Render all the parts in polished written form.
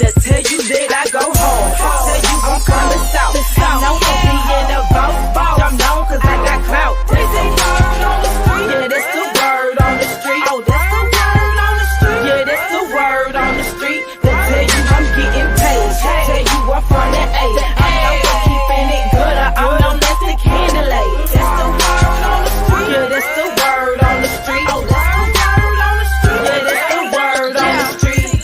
Just tell you that I go hard. Tell you I'm from the south. I'm known for being a boss. I'm known cause I got clout. They say word on the street. Yeah, that's the word on the street. Oh, that's the word on the street. Yeah, that's the word on the street. They tell you I'm getting paid. Tell you I'm from the A. I'm known for keeping it good. I'm known as the candlelight. That's the word on the street. Yeah, that's the word on the street. Oh, that's the word on the street. Yeah, that's the word on the street.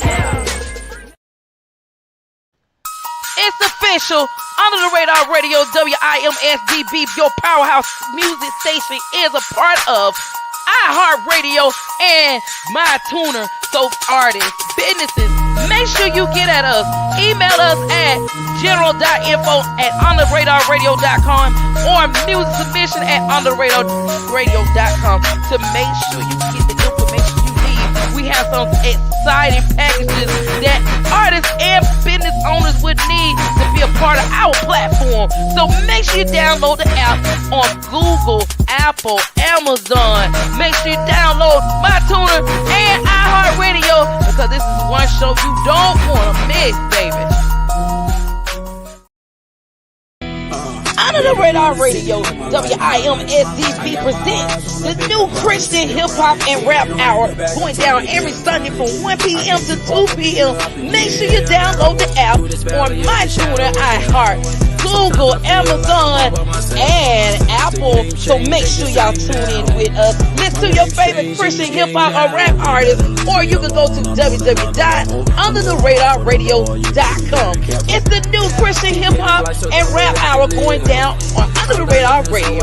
It's official. Under the Radar Radio, WIMSDB, your powerhouse music station, is a part of iHeartRadio and My Tuner. So artists, businesses, make sure you get at us. Email us at general.info@ontheradarradio.com or music submission at ontheradarradio.com to make sure you get the information you need. We have some exciting packages that artists and business owners would need to be a part of our platform. So make sure you download the app on Google, Apple, Amazon. Make sure you download My Tuner and iHeartRadio because this is one show you don't want to miss, baby. Under the Radar Radio, WIMSDB presents the new Christian hip hop and rap hour going down every Sunday from 1 p.m. to 2 p.m. Make sure you download the app on My Tuner, iHeart, Google, Amazon, and Apple. So make sure y'all tune in with us. Listen to your favorite Christian hip hop or rap artist, or you can go to www.undertheradarradio.com. It's the new Christian hip hop and rap hour going down on Under the Radar Radio.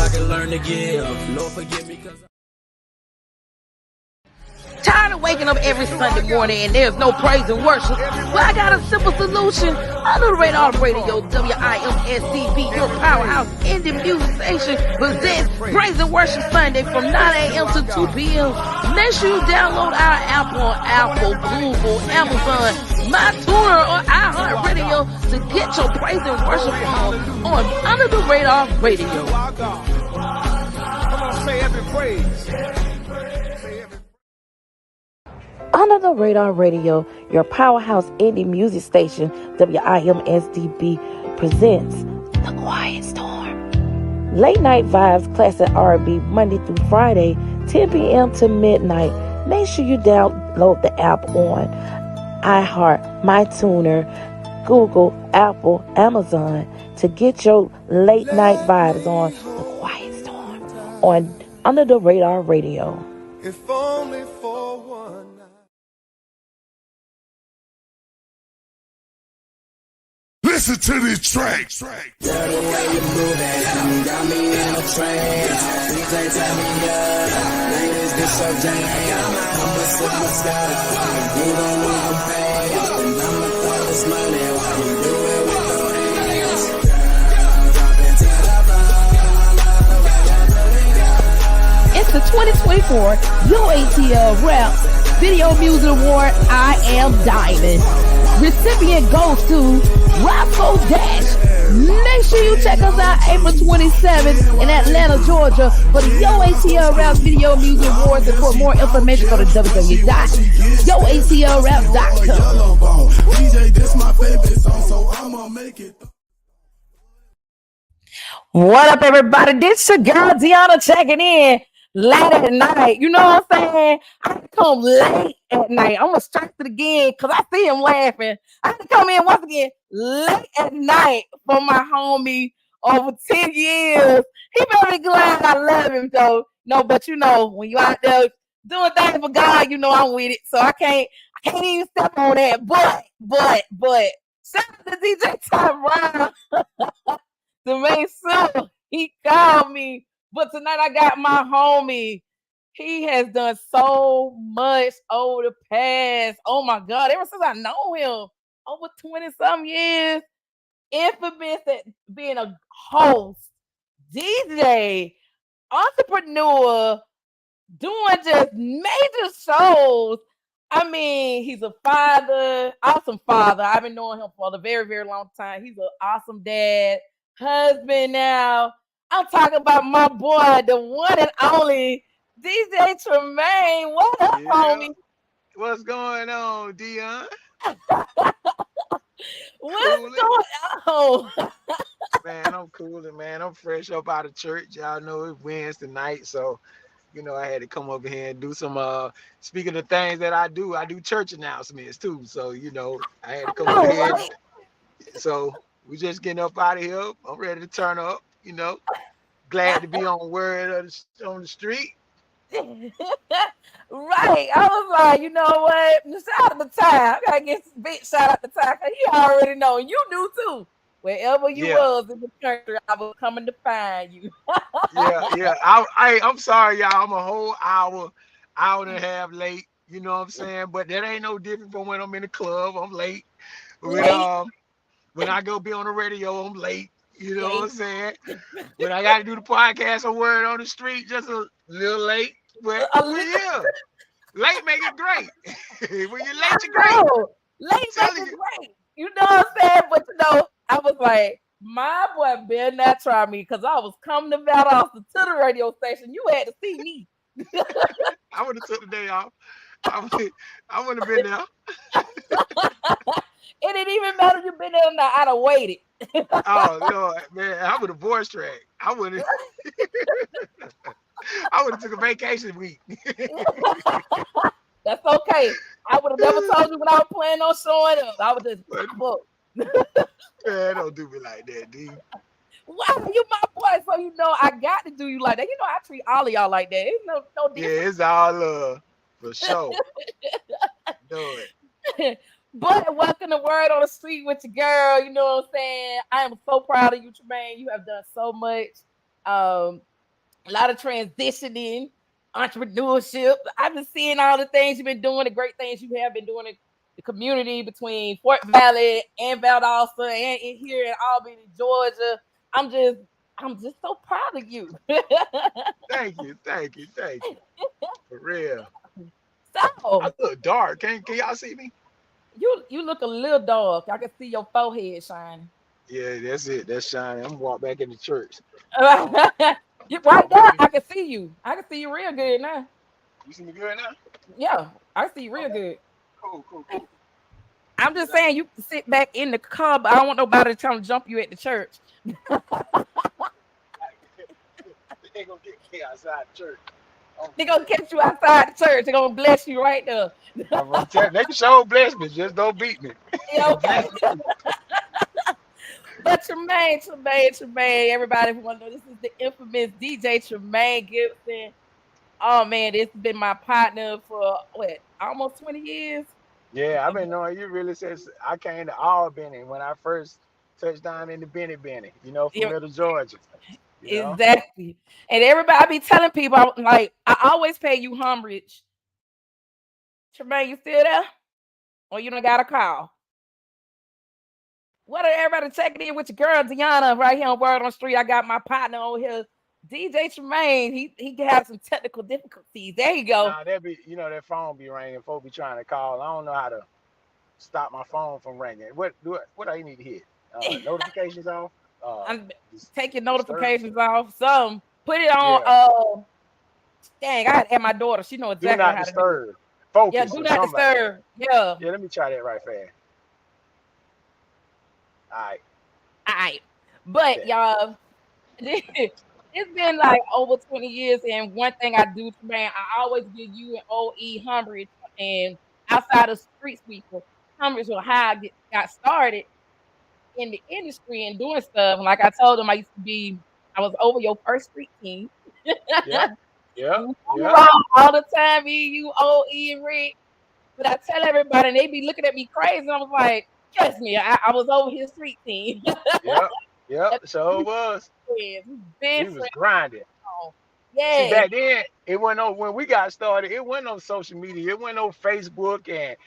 Tired of waking up every Sunday morning and there's no praise and worship? Well, I got a simple solution. Under the Radar Radio, WIMSDB, your powerhouse indie music station, presents Praise and Worship Sunday from 9 a.m. to 2 p.m. Make sure you download our app on Apple, Google, Amazon, My Tuner, or iHeartRadio to get your praise and worship on Under the Radar Radio. Come on, say every praise. Under the Radar Radio, your powerhouse indie music station, WIMSDB, presents The Quiet Storm. Late night vibes, classic R&B, Monday through Friday, 10 p.m. to midnight. Make sure you download the app on iHeart, My Tuner, Google, Apple, Amazon to get your late night vibes on The Quiet Storm on Under the Radar Radio. If only for one night. Listen to this track. Girl, the way you move it, got me in a trance. DJ tell me ladies, this your jam. I'm a superstar. You don't want to pay, and I'ma throw this money while you do it with your hands. Girl, drop it to the floor. It's the 2024 UATL Rap Video Music Award. I Am Diamond. Recipient goes to Roscoe Dash. Make sure you check us out April 27th in Atlanta, Georgia for the UATL Rap Video Music Awards. And for more information, go to www.yoatlrap.com. DJ, this my favorite song, so I'ma make it. What up, everybody? This your girl Deanna checking in late at night. You know what I'm saying? I come late at night. I'm gonna stress it again because I see him laughing. I have to come in once again late at night for my homie over 10 years. He better be glad I love him though. No, but you know, when you out there doing things for God, you know I'm with it. So I can't even step on that. But shout out to DJ Tremayne to make sure he called me. But tonight I got my homie. He has done so much over the past, oh my God, ever since I know him, over 20-some years. Infamous at being a host, DJ, entrepreneur, doing just major shows. I mean, he's a father, awesome father. I've been knowing him for a very, very long time. He's an awesome dad, husband now. I'm talking about my boy, the one and only DJ Tremayne. What up, homie? What's going on, Dion? What's Cooling. going on? Man, I'm cooling, man. I'm fresh up out of church. Y'all know it's Wednesday night, so I had to come over here and do some speaking of things that I do church announcements too. So, I had to come over Oh, here. right. So we just getting up out of here. I'm ready to turn up. Glad to be on on the street. Right. I was like, you know what? Shout out the time. I gotta get some big shout out the time. Cause he already know. You knew too. Wherever you Yeah, was in the country, I was coming to find you. yeah. I'm sorry, y'all. I'm a whole hour and a half late. You know what I'm saying? But that ain't no different from when I'm in the club. I'm late. When Late, when I go be on the radio, I'm late. You know what I'm late. saying? When I got to do the podcast or word on the street, just a little late. But A well, li- yeah, late make it great. When you're I late, you're great. know. I'm Late make telling it you. great. You know what I'm saying? But I was like, my boy better not try me because I was coming to Valdosta to the radio station. You had to see me. I would have took the day off. I would have been there. It didn't even matter if you been there or not. I'd have waited. Oh Lord, man, I would have voice track. I would have took a vacation week. That's okay. I would have never told you when I was planning on showing up. I would just But pop up. man, don't do me like that, D. Why you my boy? So you know I got to do you like that. You know I treat all of y'all like that. It's no Yeah, different. it's all love for sure. Do it. But welcome to Word on the Street with your girl. You know what I'm saying? I am so proud of you, Tremayne. You have done so much. A lot of transitioning, entrepreneurship. I've been seeing all the things you've been doing, the great things you have been doing in the community between Fort Valley and Valdosta and here in Albany, Georgia. I'm just I'm just so proud of you. Thank you. For real. I So look dark. Can y'all see me? you look a little dark. I can see your forehead shining. Yeah, that's it. That's shining. I'm gonna walk back into church. Right now, I can see you. I can see you real good now. You see me good now? Yeah, I see you real Okay. good. Cool. I'm just saying you can sit back in the car, but I don't want nobody trying to jump you at the church. They ain't gonna get me outside the church. They're gonna catch you outside the church. They're gonna bless you right there. I'm telling they can show bless me, just don't beat me. Yeah, okay. Bless me. But Tremayne, everybody who want to know, this is the infamous DJ Tremayne Gibson. Oh man, this has been my partner for what, almost 20 years. Yeah, I've been knowing you really since I came to Albany when I first touched down in the Benny, from Yeah, Middle Georgia. You know? exactly. And everybody I be telling people, I'm like, I always pay you homage. Tremayne, you still there? Or you don't got a call? What are everybody checking in with your girl Deanna right here on Word on the Street? I got my partner over here, DJ Tremayne. He have some technical difficulties. There you go. Nah, that be that phone be ringing. Folk be trying to call. I don't know how to stop my phone from ringing. What do I need to hit? Notifications off. I'm Just taking disturb. notifications off. Some put it on. Yeah. Dang, I had to add my daughter. She know Do exactly not how to do it. disturb. Yeah, Focus do or not something like that. disturb. Yeah. Yeah, let me try that right fast. All right. All right. But Yeah. y'all, it's been like over 20 years, and one thing I do, man, I always give you an OE homage, and outside of street sweeper, homage on how got started in the industry and doing stuff. Like I told them, I was over your first street team. Yep. Yep. We hung Yep. around all the time, me, you, OE, and Rick. But I tell everybody, and they be looking at me crazy. And I was like, trust me, I was over his street team. Yep. Yep. So it was. Friends. We've been We was friends. grinding. See, Yeah, back then, it wasn't on when we got started. It wasn't on social media. It wasn't on Facebook and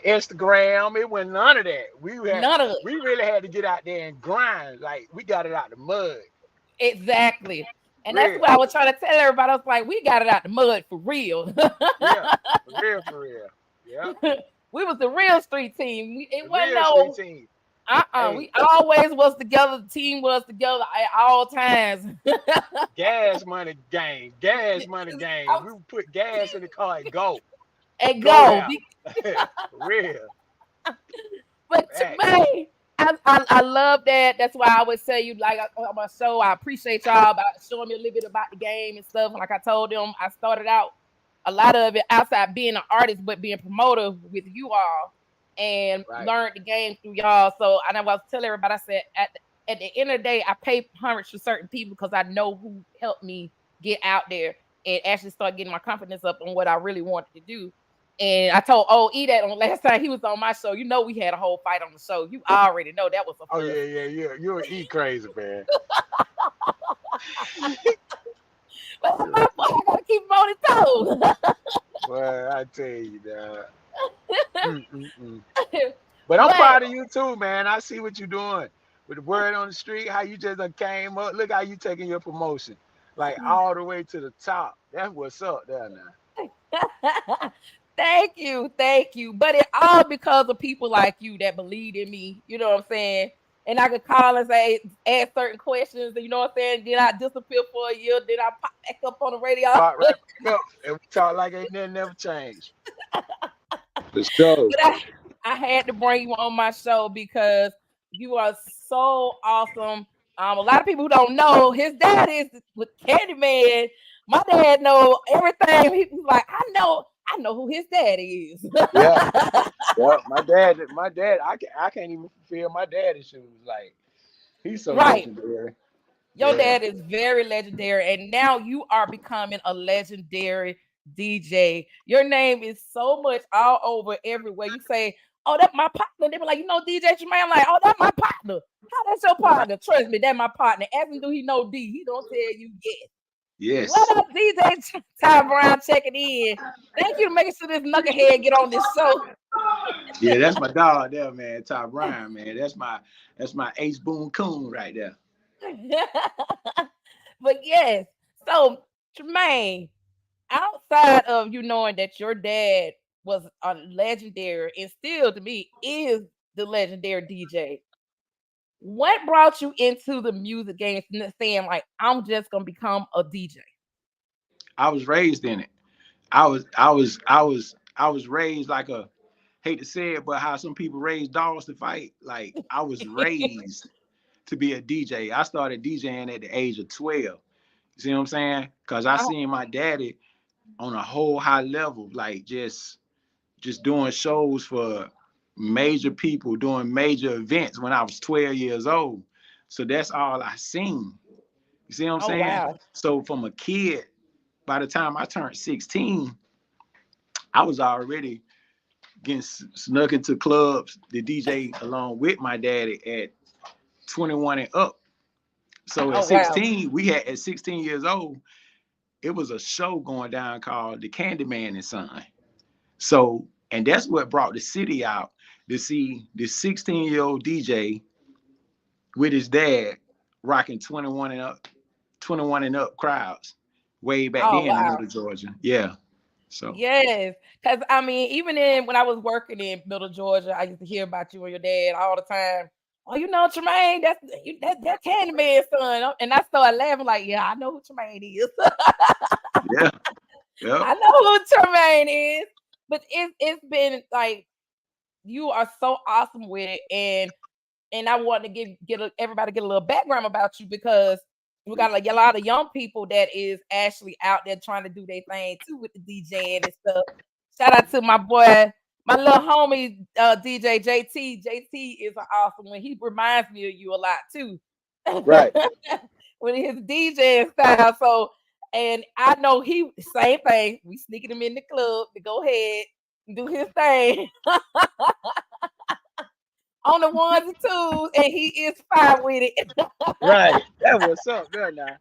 Instagram. It wasn't none of that. none of it. We really had to get out there and grind. Like we got it out the mud. Exactly. And that's Real. what I was trying to tell everybody. I was like, we got it out the mud for real. Yeah. For real. Yeah. We was the real street team. It The wasn't real no street team. we Hey, always was together. The team was together at all times. gas money game. We would put gas in the car and go. And Go go. out. For real. But Right. Tremaine, I love that. That's why I always tell you, like on my show, I appreciate y'all about showing me a little bit about the game and stuff. Like I told them, I started out a lot of it outside being an artist, but being promoter with you all, and learned the game through y'all. So I was telling everybody, I said at the end of the day, I pay homage to certain people because I know who helped me get out there and actually start getting my confidence up on what I really wanted to do. And I told OE that on last time he was on my show. You know, we had a whole fight on the show. You already know that was a Oh yeah, you're E crazy, man. But my boy, I gotta keep him on his toes. Well, I tell you, But I'm proud of you too, man. I see what you're doing with the word on the street. How you just done came up. Look how you taking your promotion, like all the way to the top. That's what's up there now. Thank you. But it all because of people like you that believe in me. You know what I'm saying? And I could call and say, ask certain questions. You know what I'm saying? Then I disappear for a year. Then I pop back up on the radio. Pop right up, and we talk like ain't nothing never changed. For sure. But I had to bring you on my show because you are so awesome. A lot of people who don't know, his dad is with Candyman. My dad know everything. He's like, I know who his dad is. Yeah. My dad, I can't even feel my daddy's shoes. Like, he's so legendary. Your dad is very legendary, and now you are becoming a legendary DJ. Your name is so much all over everywhere. You say, oh, that's my partner. They be like, you know DJ Tremayne? I'm like, oh, that's my partner. How that's your partner? Trust me, that's my partner. Ask him, do he know D? He don't tell you yes. Yes. What up, DJ Ty Brown checking in? Thank you for making sure this knucklehead get on this show. Yeah, that's my dog there, man. Ty Brown, man. That's my Ace Boone Coon right there. But yes, so Tremayne, outside of you knowing that your dad was a legendary and still to me is the legendary DJ, what brought you into the music game saying like I'm just gonna become a DJ? I was raised in it. I was raised like a, hate to say it, but how some people raise dogs to fight. Like I was raised to be a DJ. I started DJing at the age of 12. You see what I'm saying? Because I seen my daddy on a whole high level, like just doing shows for major people, doing major events when I was 12 years old. So that's all I seen. You see what I'm saying? Wow. So from a kid, by the time I turned 16, I was already getting snuck into clubs to DJ along with my daddy at 21 and up. So at 16, we had at 16 years old, it was a show going down called The Candyman and Son. So, and that's what brought the city out to see the 16-year-old DJ with his dad rocking 21 and up crowds way back then in Middle Georgia. Yeah. So yes, because I mean, even when I was working in Middle Georgia, I used to hear about you and your dad all the time. Oh, you know Tremayne, that's Candyman son. And I started laughing like, yeah, I know who Tremayne is. Yeah. I know who Tremayne is. But it's been like you are so awesome with it, and I want to everybody get a little background about you because we got like a lot of young people that is actually out there trying to do their thing too with the DJing and stuff. Shout out to my boy, my little homie DJ JT. JT is an awesome one. He reminds me of you a lot too. Right. With his DJing style. So, and I know he same thing. We sneaking him in the club to go ahead and do his thing. On the ones and twos, and he is fine with it. Right. That was up there now.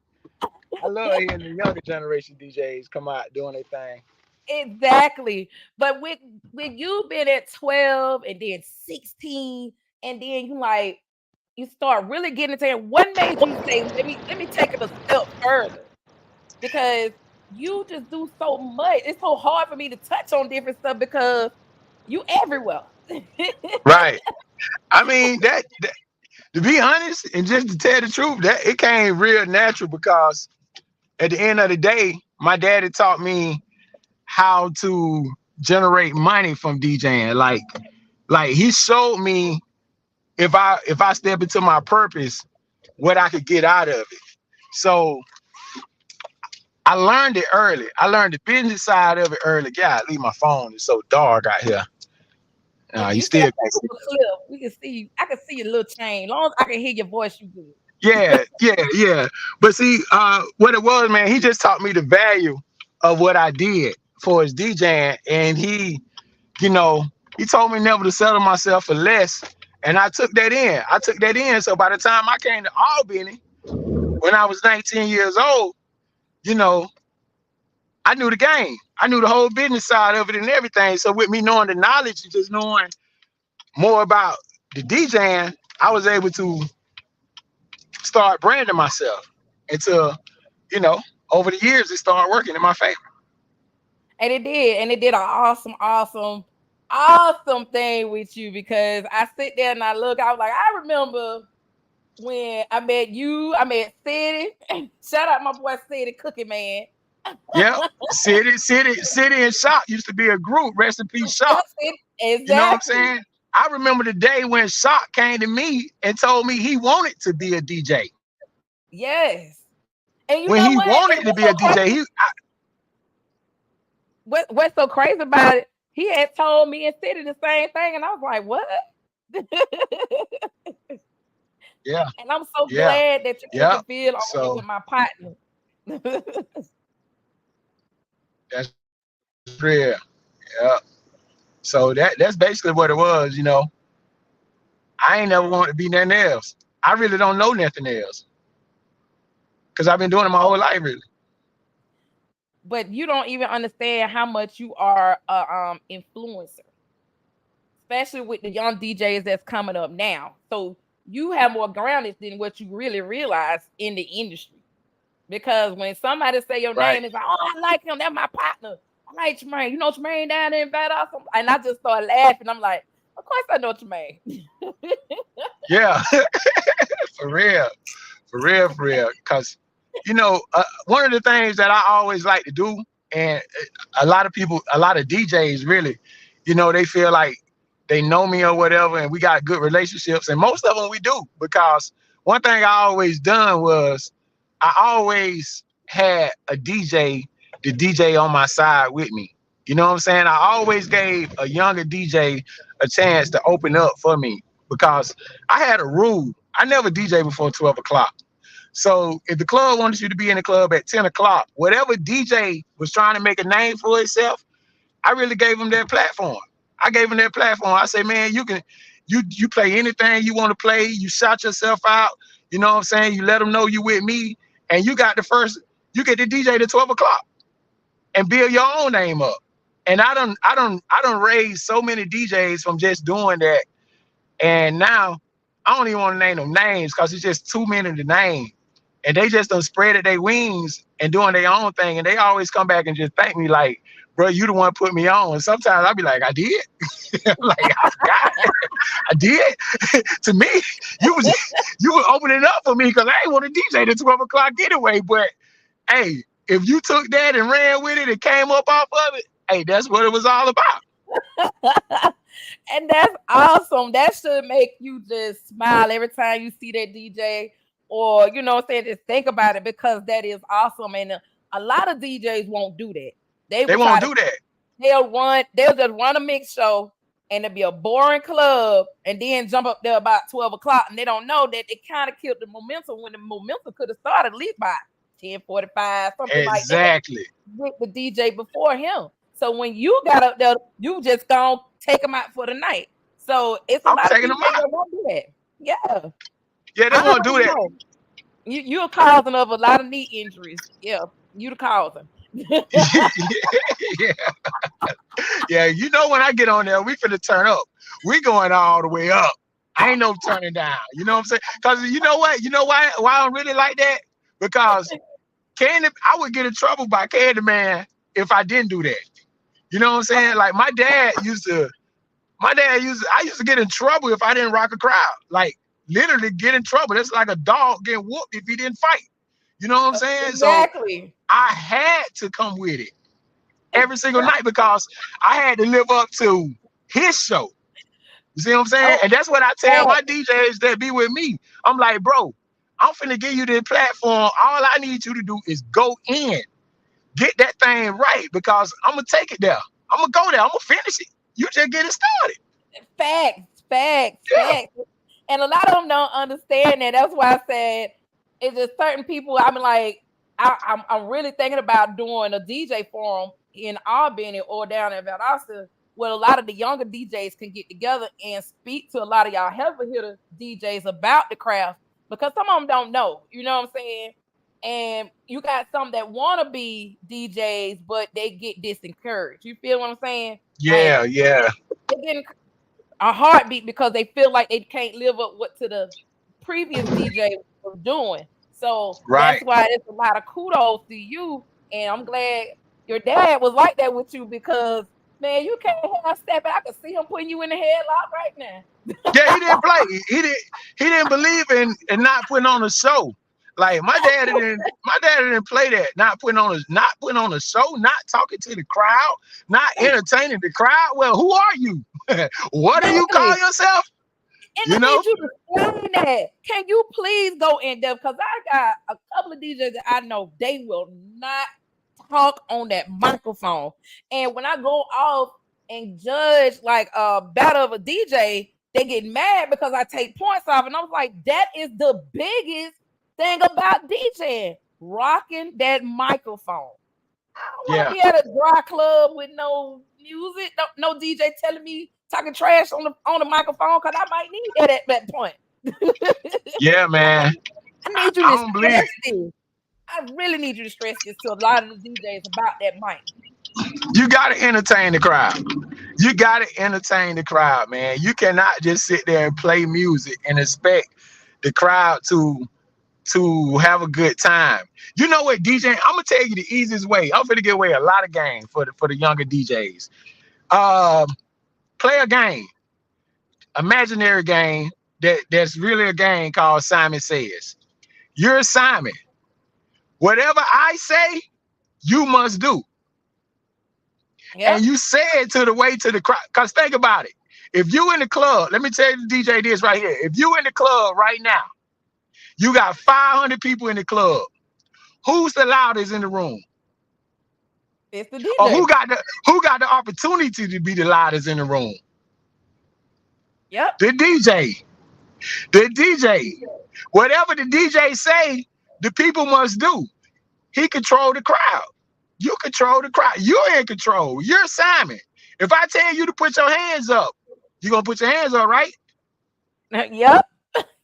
I love hearing the younger generation DJs come out doing their thing. Exactly. But with you being at 12 and then 16, and then you start really getting into it, what made you say, let me take it a step further? Because you just do so much. It's so hard for me to touch on different stuff because you everywhere. Right. I mean, that to be honest and just to tell the truth, that it came real natural because at the end of the day, my daddy taught me how to generate money from DJing. Like he showed me if I step into my purpose, what I could get out of it. So I learned it early. I learned the business side of it early. God, leave my phone. It's so dark out here. You You still said can't see. clip. We can see you. I can see your little chain. As long as I can hear your voice, you good. Yeah. But see, what it was, man, he just taught me the value of what I did for his DJing. And you know, he told me never to settle myself for less. And I took that in. So by the time I came to Albany, when I was 19 years old, you know, I knew the game. I knew the whole business side of it and everything. So with me knowing the knowledge and just knowing more about the DJing, I was able to start branding myself until, you know, over the years it started working in my favor. And it did an awesome thing with you, because I sit there and I look, I was like, I remember when I met you, I met City. Shout out my boy City, Cookie Man. Yeah, City and Shock used to be a group. Rest in peace, Shock. Exactly. You know what I'm saying? I remember the day when Shock came to me and told me he wanted to be a DJ. Yes. And you When know he what? wanted to be a DJ, What's so crazy about it? He had told me and City the same thing, and I was like, "What?" yeah. And I'm so glad that you can feel on with my partner. That's real. Yeah. So that's basically what it was, you know. I ain't never wanted to be nothing else. I really don't know nothing else, because I've been doing it my whole life, really. But you don't even understand how much you are a influencer, especially with the young DJs that's coming up now. So you have more grounded than what you really realize in the industry. Because when somebody say your name, it's like, oh, I like him. That's my partner. I like Tremayne. You know Tremayne down there in Valdosta? And I just start laughing. I'm like, of course I know Tremayne. Yeah, for real. Because, you know, one of the things that I always like to do, and a lot of people, a lot of DJs really, you know, they feel like they know me or whatever, and we got good relationships. And most of them we do, because one thing I always done was I always had a DJ, the DJ on my side with me. You know what I'm saying? I always gave a younger DJ a chance to open up for me, because I had a rule. I never DJ before 12 o'clock. So if the club wanted you to be in the club at 10 o'clock, whatever DJ was trying to make a name for itself, I really gave them that platform. I gave them that platform. I say, man, you play anything you want to play. You shout yourself out. You know what I'm saying? You let them know you with me, and you get the DJ to 12 o'clock and build your own name up. And I don't raise so many DJs from just doing that. And now I don't even want to name them names, because it's just too many to name. And they just done spread their wings and doing their own thing. And they always come back and just thank me like, bro, you the one put me on. And sometimes I'll be like, I did. Like, I forgot. I did. To me, you were opening up for me, because I ain't want to DJ to 12 o'clock anyway. But hey, if you took that and ran with it and came up off of it, hey, that's what it was all about. And that's awesome. That should make you just smile every time you see that DJ, or, you know what I'm saying, just think about it, because that is awesome. And a lot of DJs won't do that. They won't do that. They'll just run a mix show, and it'll be a boring club, and then jump up there about 12 o'clock, and they don't know that it kind of killed the momentum, when the momentum could have started at least by 10:45, something like that. Exactly. With the DJ before him. So when you got up there, you just gonna take them out for the night. So it's a lot of people that won't do that. Yeah. Yeah, they won't do that. You're causing of a lot of knee injuries. Yeah, you the causing. Yeah, you know, when I get on there, we finna turn up. We going all the way up. I ain't no turning down. You know what I'm saying? Because you know what? You know why I don't really like that? Because I would get in trouble by Candyman if I didn't do that. You know what I'm saying? Like I used to get in trouble if I didn't rock a crowd. Like literally get in trouble. That's like a dog getting whooped if he didn't fight. You know what I'm saying? Exactly. So I had to come with it every single night, because I had to live up to his show. You see what I'm saying? Oh, And that's what I tell yeah. my DJs that be with me. I'm like, bro, I'm finna give you this platform. All I need you to do is go in, get that thing right, because I'm gonna take it there. I'm gonna go there. I'm gonna finish it. You just get it started. Yeah. Facts. And a lot of them don't understand that. That's why I said it's just certain people. I'm like, I'm really thinking about doing a DJ forum in Albany or down in Valdosta, where a lot of the younger DJs can get together and speak to a lot of y'all heavy hitter DJs about the craft, because some of them don't know. You know what I'm saying? And you got some that want to be DJs, but they get disencouraged. You feel what I'm saying? Like Yeah, yeah. they getting a heartbeat because they feel like they can't live up what to the previous DJ was doing. So Right. that's why it's a lot of kudos to you. And I'm glad your dad was like that with you, because man, you can't have stepping. I can see him putting you in the headlock right now. Yeah, he didn't play. He didn't believe in not putting on a show. Like my dad didn't play that. Not putting on a show, not talking to the crowd, not entertaining the crowd. Well, who are you? What do you call yourself? And I need you to explain that. Can you please go in depth? Because I got a couple of DJs that I know they will not talk on that microphone. And when I go off and judge like a battle of a DJ, they get mad because I take points off. And I was like, that is the biggest thing about DJing, rocking that microphone. I don't want to be at a dry club with no music, no DJ telling me talking trash on the microphone, because I might need that at that point. Yeah, man. I need you to stress this. I really need you to stress this to a lot of the DJs about that mic. You gotta entertain the crowd. You gotta entertain the crowd, man. You cannot just sit there and play music and expect the crowd to have a good time. You know what, DJ? I'm gonna tell you the easiest way. I'm gonna give away a lot of game for the younger DJs. Play a game, imaginary game that's really a game called Simon Says. You're Simon. Whatever I say, you must do. Yep. And you say it to the crowd. Because think about it. If you in the club, let me tell you the DJ this right here. If you in the club right now, you got 500 people in the club. Who's the loudest in the room? It's the DJ. Or who got the opportunity to be the loudest in the room? Yep. The DJ. The DJ. Whatever the DJ say, the people must do. He control the crowd. You control the crowd. You're in control. You're Simon. If I tell you to put your hands up, you're gonna put your hands up, right? Yep.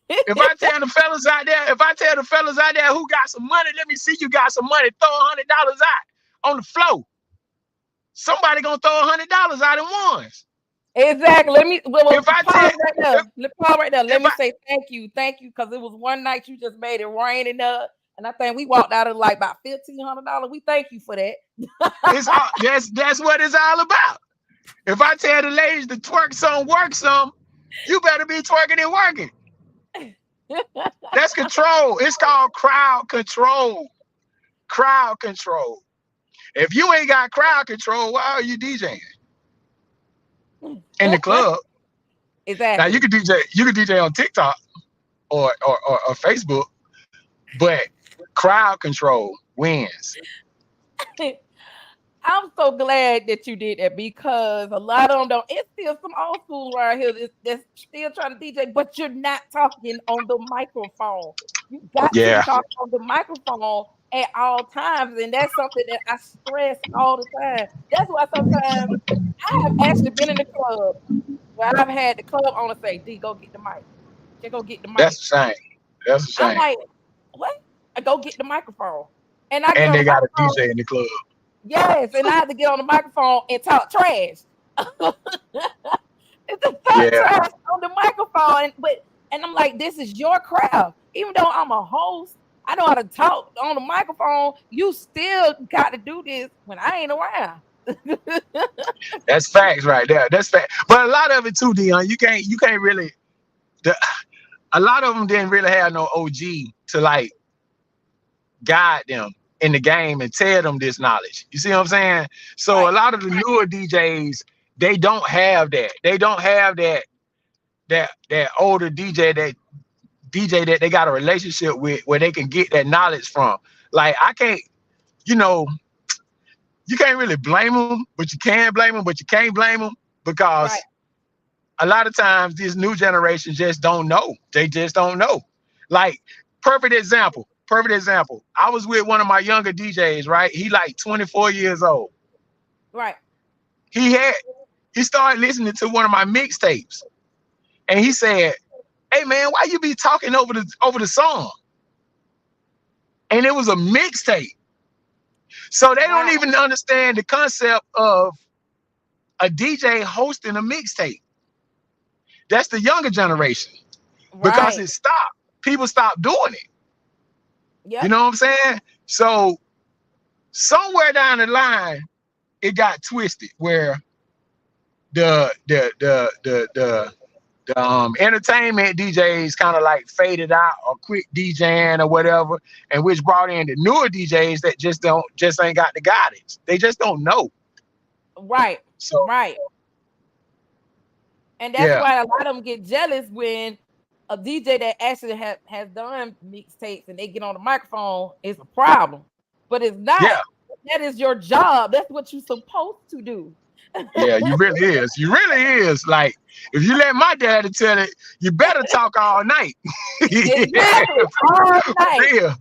If I tell the fellas out there who got some money, let me see you got some money, throw $100 out on the floor. Somebody gonna throw $100 out at once. Exactly. Let me if I pause right there. Let me say thank you, because it was one night you just made it rain enough, and I think we walked out of like about $1,500. We thank you for that. That's what it's all about. If I tell the ladies to twerk some, work some, you better be twerking and working. That's control. It's called crowd control. Crowd control. If you ain't got crowd control, why are you DJing? In the club. Exactly. Now you can DJ on TikTok or Facebook, but crowd control wins. I'm so glad that you did that, because a lot of them don't. It's still some old school around here that's still trying to DJ, but you're not talking on the microphone. You got to talk on the microphone at all times, and that's something that I stress all the time. That's why sometimes I have actually been in the club where I've had the club owner say, "D, go get the mic. Just go get the mic." That's the same. That's the same. I'm like, what? I go get the microphone, and they got a DJ in the club. Yes, and I had to get on the microphone and talk trash. It's a trash on the microphone, and I'm like, this is your crowd. Even though I'm a host, I know how to talk on the microphone. You still got to do this when I ain't around. That's facts right there. That's fact. But a lot of it too, Dion. You can't really. A lot of them didn't really have no OG to like guide them in the game and tell them this knowledge. You see what I'm saying? So a lot of the newer DJs, they don't have that. They don't have that that older DJ that they got a relationship with where they can get that knowledge from. Like I can't, you know, you can't really blame them, but you can blame them, but you can't blame them because Right. a lot of times this new generation just don't know. They just don't know. Like perfect example. I was with one of my younger DJs, right? He like 24 years old. Right. He started listening to one of my mixtapes, and he said, "Hey man, why you be talking over the song?" And it was a mixtape. So they don't even understand the concept of a DJ hosting a mixtape. That's the younger generation. Because Right. it stopped. People stopped doing it. Yep. You know what I'm saying? So somewhere down the line, it got twisted where the entertainment DJs kind of like faded out or quit DJing or whatever, and which brought in the newer DJs that just ain't got the guidance. They just don't know. Right. So Right. And that's yeah, why a lot of them get jealous when a DJ that actually has done mixtapes and they get on the microphone is a problem. But it's not. yeah, That is your job. That's what you're supposed to do. yeah. You really is. You really is. Like if you let my daddy tell it, you better talk all night. Exactly. All night. Real.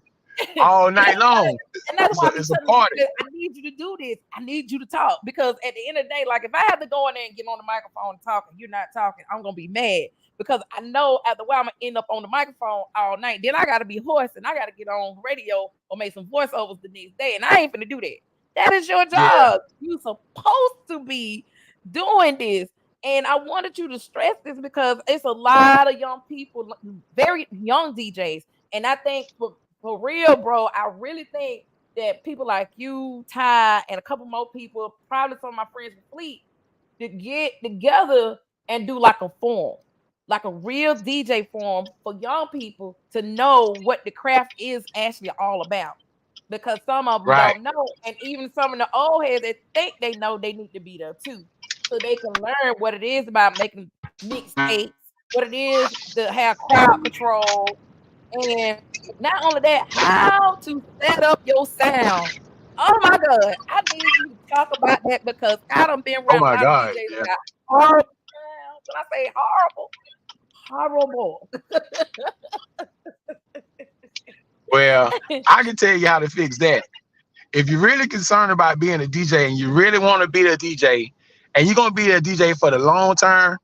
All night long. And that's why It's a party. I need you to do this. I need you to talk. Because at the end of the day, like if I have to go in there and get on the microphone and talk and you're not talking, I'm gonna be mad. Because I know after a while I'm gonna end up on the microphone all night. Then I gotta be hoarse and I gotta get on radio or make some voiceovers the next day. And I ain't gonna do that. That is your job. Yeah. You're supposed to be doing this. And I wanted you to stress this because it's a lot of young people, very young DJs. And I think for real, bro, I really think that people like you, Ty, and a couple more people, probably some of my friends with Fleet, to get together and do like a forum, like a real DJ forum for young people to know what the craft is actually all about. Because some of them Right. don't know, and even some of the old heads that think they know, they need to be there too, so they can learn what it is about making mixtapes, what it is to have crowd control, and not only that, how to set up your sound. Oh my God, I need you to talk about that because I done been Oh around a my lot of God. DJs Yeah. that got horrible sound. When I say horrible. Well, I can tell you how to fix that. If you're really concerned about being a DJ and you really want to be a DJ and you're going to be a DJ for the long term,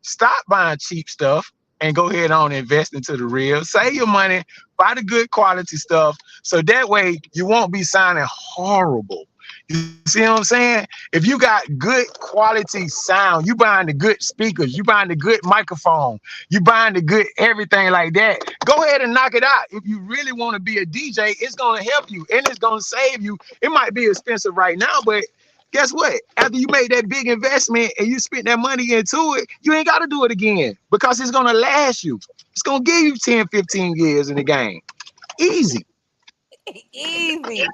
stop buying cheap stuff and go ahead on and invest into the real. Save your money, buy the good quality stuff, so that way you won't be sounding horrible. You see what I'm saying? If you got good quality sound, you buying the good speakers, you buying the good microphone, you buying the good everything like that, go ahead and knock it out. If you really want to be a DJ, it's going to help you and it's going to save you. It might be expensive right now, but guess what? After you made that big investment and you spent that money into it, you ain't got to do it again because it's going to last you. It's going to give you 10, 15 years in the game. Easy. Easy.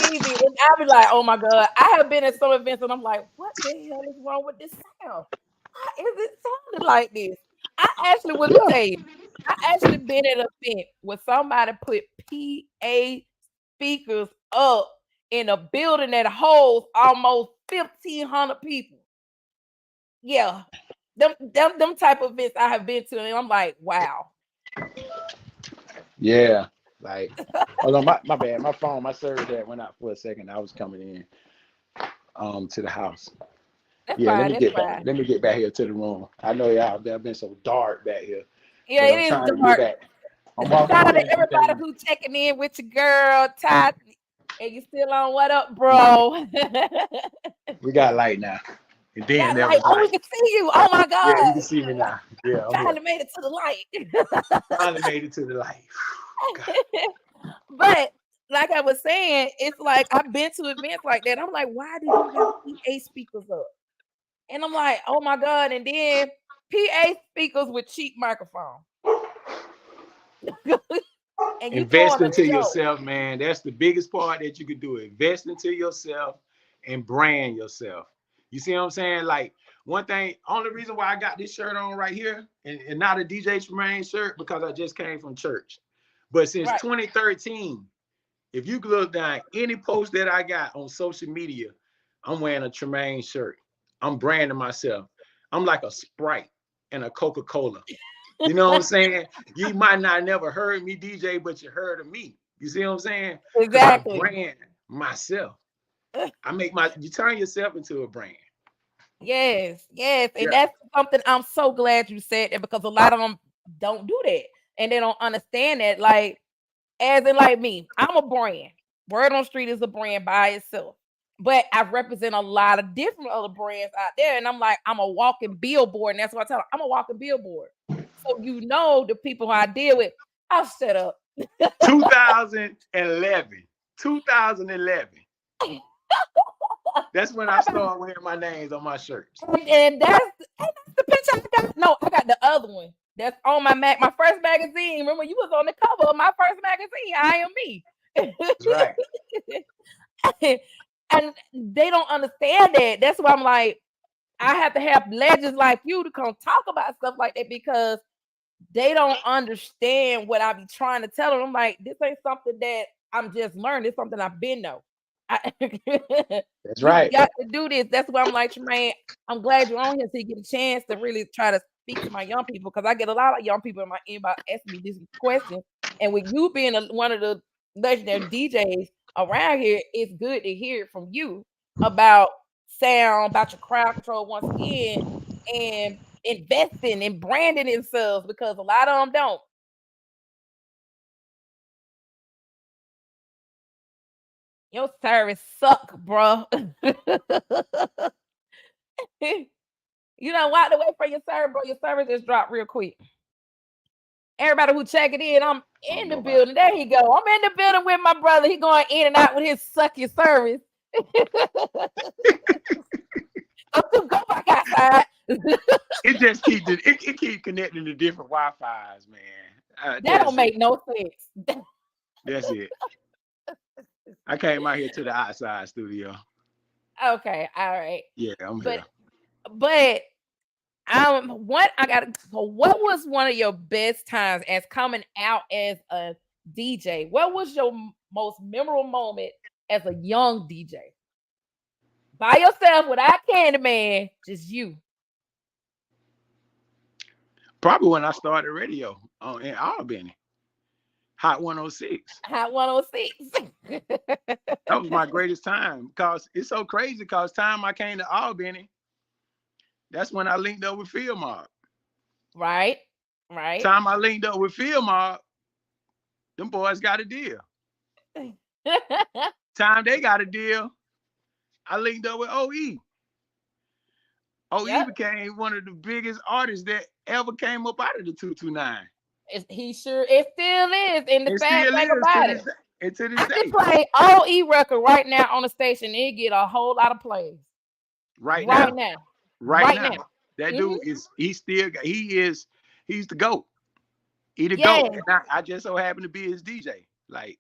Easy. And I'll be like, oh my God. I have been at some events and I'm like, what the hell is wrong with this sound? Why is it sounding like this? I actually will tell you, I actually been at an event where somebody put PA speakers up in a building that holds almost 1,500 people. Yeah. Them type of events I have been to, and I'm like, wow. Yeah. Like, hold on, my bad. My phone, my service had went out for a second. I was coming in to the house. That's Yeah, fine. let me That's get fine. back. Let me get back here to the room. I know y'all have been so dark back here. Yeah, But it I'm is trying to get dark. back. I'm walking Shout out to in some everybody things. who checking in with your girl, Ty. And you still on what up, bro? We got light now. And then Got there light. was Oh, we light. can see you. Oh my Yeah, you God. can see me now. Yeah, I'm here. Finally made it to the light. Finally made it to the light. God. But like I was saying, it's like I've been to events like that. I'm like, why do you have PA speakers up? And I'm like, oh my God. And then PA speakers with cheap microphones. And you Invest throwing a into show. yourself, man. That's the biggest part that you could do. Invest into yourself and brand yourself. You see what I'm saying? Like one thing, only reason why I got this shirt on right here and not a DJ Tremayne shirt, because I just came from church. But since 2013, if you look down any post that I got on social media, I'm wearing a Tremayne shirt. I'm branding myself. I'm like a Sprite and a Coca-Cola. You know what I'm saying? You might not never heard me DJ, but you heard of me. You see what I'm saying? Exactly. I brand myself. You turn yourself into a brand. Yes, yes. And Yeah. that's something I'm so glad you said that, because a lot of them don't do that. And they don't understand that. Like, as in like me, I'm a brand. Word on Street is a brand by itself. But I represent a lot of different other brands out there. And I'm like, I'm a walking billboard. And that's what I tell them. I'm a walking billboard. So you know the people who I deal with. I'll shut up. 2011. 2011. That's when I started wearing my names on my shirts. And that's the picture I got. No, I got the other one. That's on my my first magazine. Remember, you was on the cover of my first magazine. I Am Me. That's right. And they don't understand that. That's why I'm like, I have to have legends like you to come talk about stuff like that, because they don't understand what I be trying to tell them. I'm like, this ain't something that I'm just learning. It's something I've been know. That's right. You got to do this. That's why I'm like, Tremayne, I'm glad you're on here so you get a chance to really try to speak to my young people, because I get a lot of young people in my inbox asking me this question. And with you being one of the legendary DJs around here, it's good to hear from you about sound, about your crowd control once again, and investing and branding themselves, because a lot of them don't. Your service suck, bro. You don't walk away from your service, bro. Your service just dropped real quick. Everybody who checking in, I'm in the building. There he go. I'm in the building with my brother. He going in and out with his sucky service. Go back outside. It just keep connecting to different Wi-Fi's, man. That don't make no sense. That's it. I came out here to the outside studio. Okay, all right. Yeah, I'm here. But what was one of your best times as coming out as a DJ? What was your most memorable moment as a young DJ? By yourself, without Candyman, just you. Probably when I started radio in Albany. Hot 106. Hot 106. That was my greatest time, because it's so crazy, because time I came to Albany, that's when I linked up with Field Mob. Right. Time I linked up with Field Mob, them boys got a deal. Time they got a deal, I linked up with OE. OE became one of the biggest artists that ever came up out of the 229. It still is. And the fact thing about it, I can play OE record right now on the station, and it get a whole lot of plays. Right now. That dude he's the GOAT. He the GOAT. And I just so happen to be his DJ. Like,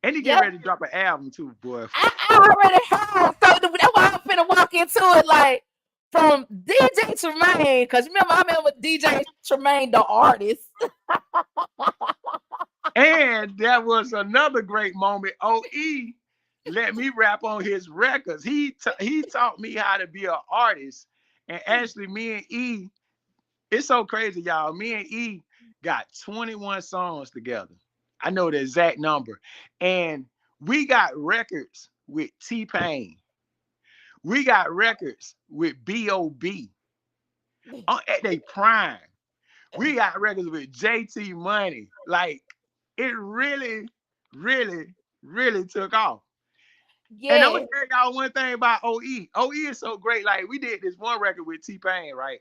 and he get ready to drop an album too, boy. I already heard. So that's why I'm finna walk into it like from DJ Tremayne, because I remember DJ Tremayne the artist. And that was another great moment. OE let me rap on his records. He taught me how to be an artist. And actually, me and E, it's so crazy, y'all. Me and E got 21 songs together. I know the exact number. And we got records with T-Pain. We got records with B.O.B. At their prime. We got records with JT Money. Like, it really, really, really took off. Yeah. And I'm gonna tell y'all one thing about OE. OE is so great. Like, we did this one record with T-Pain, right?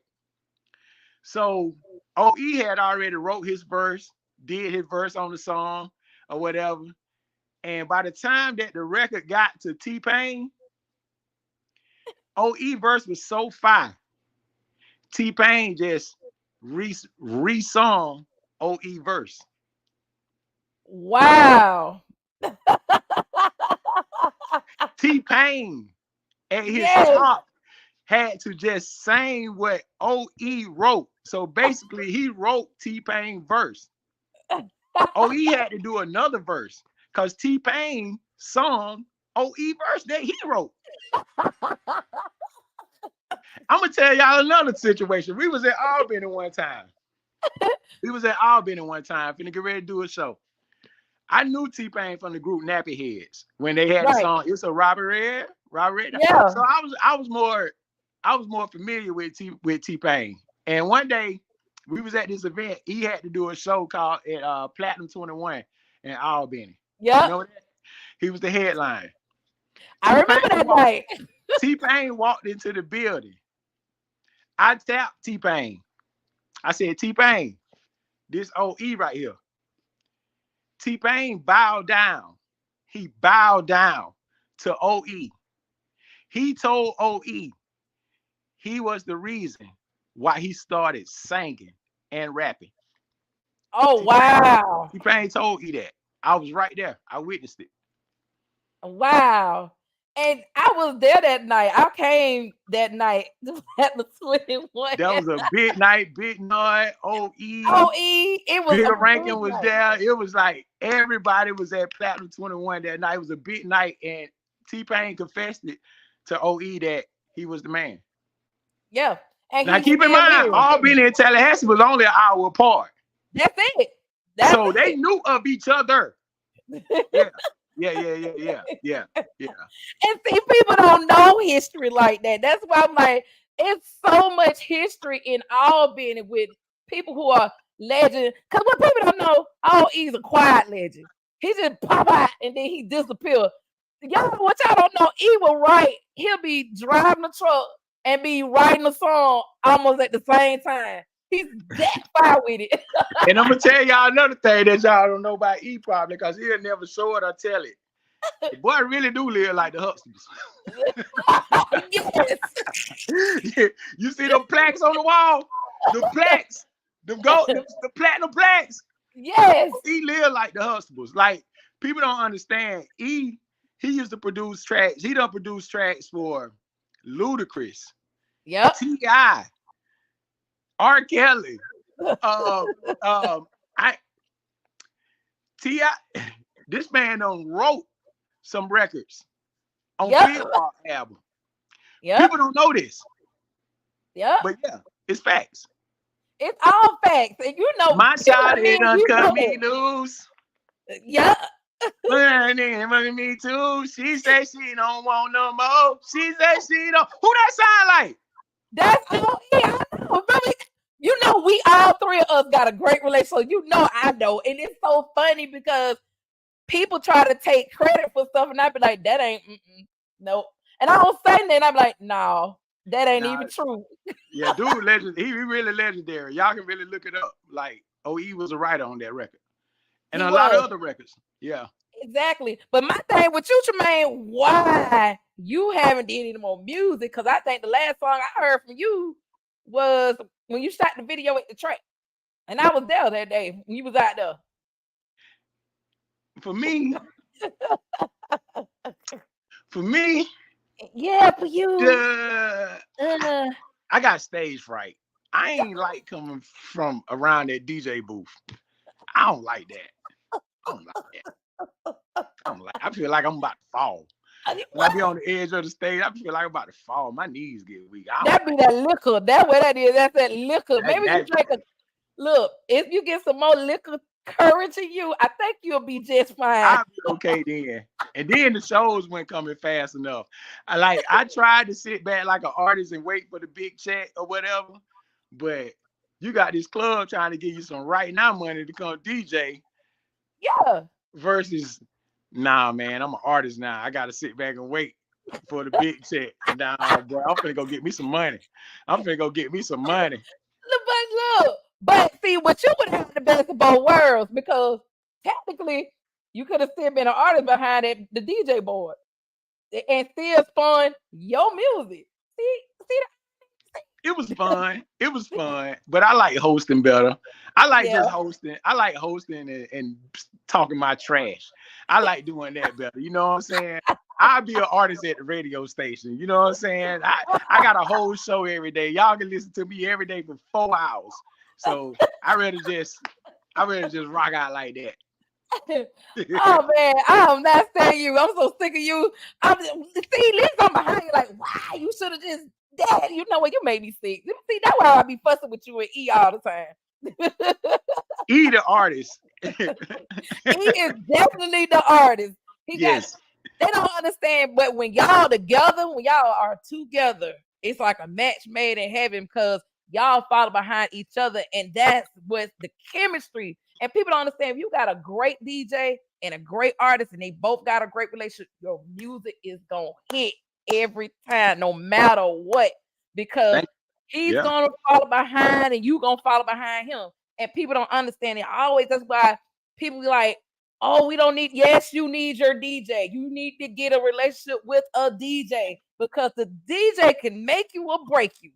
So OE had already wrote his verse, did his verse on the song or whatever. And by the time that the record got to T-Pain, OE verse was so fire. T-Pain just re-sung OE verse. Wow. T-Pain at his top had to just sing what OE wrote. So basically, he wrote T-Pain verse. OE had to do another verse because T-Pain sung OE verse that he wrote. I'm gonna tell y'all another situation. We was at Albany one time. Finna get ready to do a show. I knew T-Pain from the group Nappy Heads when they had the song "It's a Robbery." Yeah. So I was more familiar with T-Pain. And one day we was at this event. He had to do a show called at Platinum 21 in Albany. Yeah. You know that? He was the headline. I remember that night. T-Pain walked into the building. I tapped T-Pain. I said, T-Pain, this OE right here. T-Pain bowed down. He bowed down to OE. He told OE he was the reason why he started singing and rapping. Oh, wow. T-Pain told E that. I was right there. I witnessed it. Wow. And I was there that night. I came that night at the 21. That was a big night, Big Nut, OE. It was Bigger a Rankin big was night. there. It was like everybody was at Platinum 21 that night. It was a big night, and T-Pain confessed it to OE that he was the man. Yeah. And now keep in mind, Albany and Tallahassee was only an hour apart. That's it. So they knew of each other. Yeah. And see, people don't know history like that. That's why I'm like, it's so much history in Albany with people who are legends. Because what people don't know, he's a quiet legend. He just pop out and then he disappear. What y'all don't know, he will write. He'll be driving the truck and be writing a song almost at the same time. He's that far with it. And I'm gonna tell y'all another thing that y'all don't know about E probably, because he'll never show it or tell it. The boy really do live like the Huxtables. Yes. You see them plaques on the wall? The plaques, the platinum plaques. Yes. He live like the Huxtables. Like, people don't understand. He used to produce tracks. He done produced tracks for Ludacris. Yep. T.I. R. Kelly. T.I. This man done wrote some records on Billboard album. Yeah. People don't know this. Yeah. But yeah, it's facts. It's all facts. And you know, my child done cut me loose. Yeah. Me too. She said she don't want no more. She said she don't. Who that sound like? That's all. Yeah, I know. Really, you know, we all three of us got a great relationship. So you know, I know, and it's so funny because people try to take credit for stuff, and I be like, "That ain't nope." And I don't say that. I'm like, "No, that ain't even true." Yeah, dude, legend. He really legendary. Y'all can really look it up. Like, he was a writer on that record, and a lot of other records. Yeah, exactly. But my thing with you, Tremayne, why you haven't did any more music? Because I think the last song I heard from you was when you shot the video at the track, and I was there that day when you was out there. For me, yeah, for you. I got stage fright. I ain't like coming from around that DJ booth. I don't like that. I feel like I'm about to fall. When I be on the edge of the stage, I feel like I'm about to fall. My knees get weak. That be that liquor. That's what that is. That's that liquor. Maybe you drink look, if you get some more liquor courage in you, I think you'll be just fine. I'll be okay then. And then the shows weren't coming fast enough. I tried to sit back like an artist and wait for the big check or whatever, but you got this club trying to give you some right now money to come DJ. Yeah. Versus, nah, man, I'm an artist now. I got to sit back and wait for the big check. Nah, boy, I'm finna go get me some money. But see, what you would have the best of both worlds, because technically you could have still been an artist behind the DJ board and still spun your music. See that? It was fun. But I like hosting better. I like just hosting. I like hosting and talking my trash. I like doing that better. You know what I'm saying? I'll be an artist at the radio station. You know what I'm saying? I got a whole show every day. Y'all can listen to me every day for 4 hours. So I rather just rock out like that. Oh man, I'm not saying you. I'm so sick of you. See, Liz, I'm behind you. Like, why you should have just dad. You know what? You made me sick. See, that's why I be fussing with you and E all the time. E the artist. He is definitely the artist. Yes. They don't understand, but when y'all together, when y'all are together, it's like a match made in heaven because y'all follow behind each other, and that's what the chemistry. And people don't understand. If you got a great DJ and a great artist, and they both got a great relationship, your music is gonna hit every time, no matter what, because he's gonna follow behind, and you gonna follow behind him. And people don't understand it. Always, that's why people be like, oh, we don't need, yes, you need your DJ. You need to get a relationship with a DJ because the DJ can make you or break you.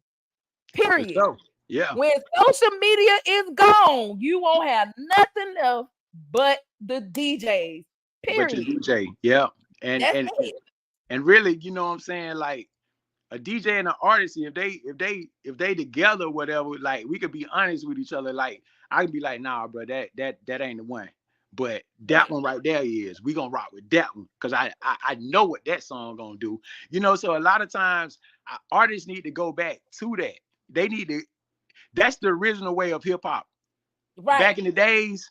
Period. Yeah. When social media is gone, you won't have nothing else but the DJs. Period. But your DJ, yeah. And really, you know what I'm saying? Like a DJ and an artist, if they together, whatever, like we could be honest with each other. Like I could be like, nah, bro, that ain't the one. But that one right there is. We gonna rock with that one because I know what that song gonna do. You know, so a lot of times artists need to go back to that. They need to. That's the original way of hip hop. Right. Back in the days,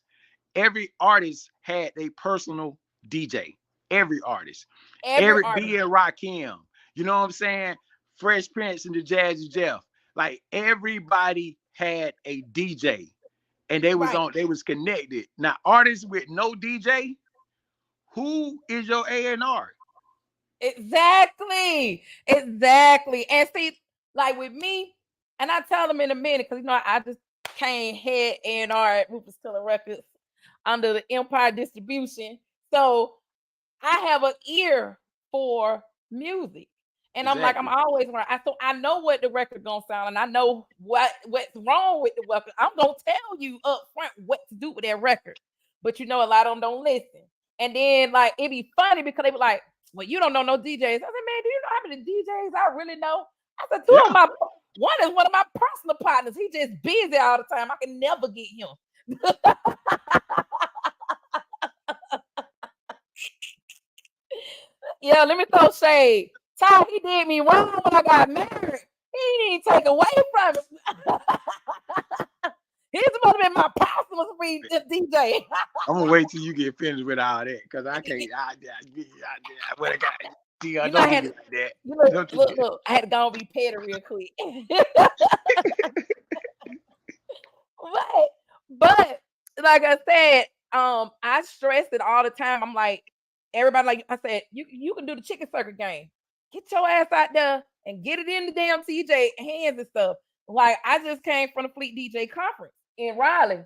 every artist had a personal DJ. Every artist. Eric B and Rakim. You know what I'm saying? Fresh Prince and the Jazzy Jeff. Like everybody had a DJ. And they was connected. Now, artists with no DJ, who is your A&R? Exactly. And see, like with me, and I tell them in a minute, because you know I just came head A&R at Rufus Tiller Records under the Empire Distribution. So I have an ear for music. And I'm like, I'm always right. So I know what the record gonna sound, and I know what's wrong with the record. I'm gonna tell you up front what to do with that record. But you know, a lot of them don't listen. And then like it be funny because they be like, well, you don't know no DJs. I said, man, do you know how many DJs I really know? I said, one is one of my personal partners. He just busy all the time. I can never get him. Yeah, let me throw shade. Ty, he did me wrong when I got married. He didn't take away from it. He's supposed to be my personal DJ. I'm gonna wait till you get finished with all that because I can't. What I got? Don't do like that. Look, I had to go and be petty real quick. but like I said, I stress it all the time. I'm like, everybody, like I said, you can do the chicken circuit game. Get your ass out there and get it in the damn DJ hands and stuff. Like I just came from the Fleet DJ conference in Raleigh,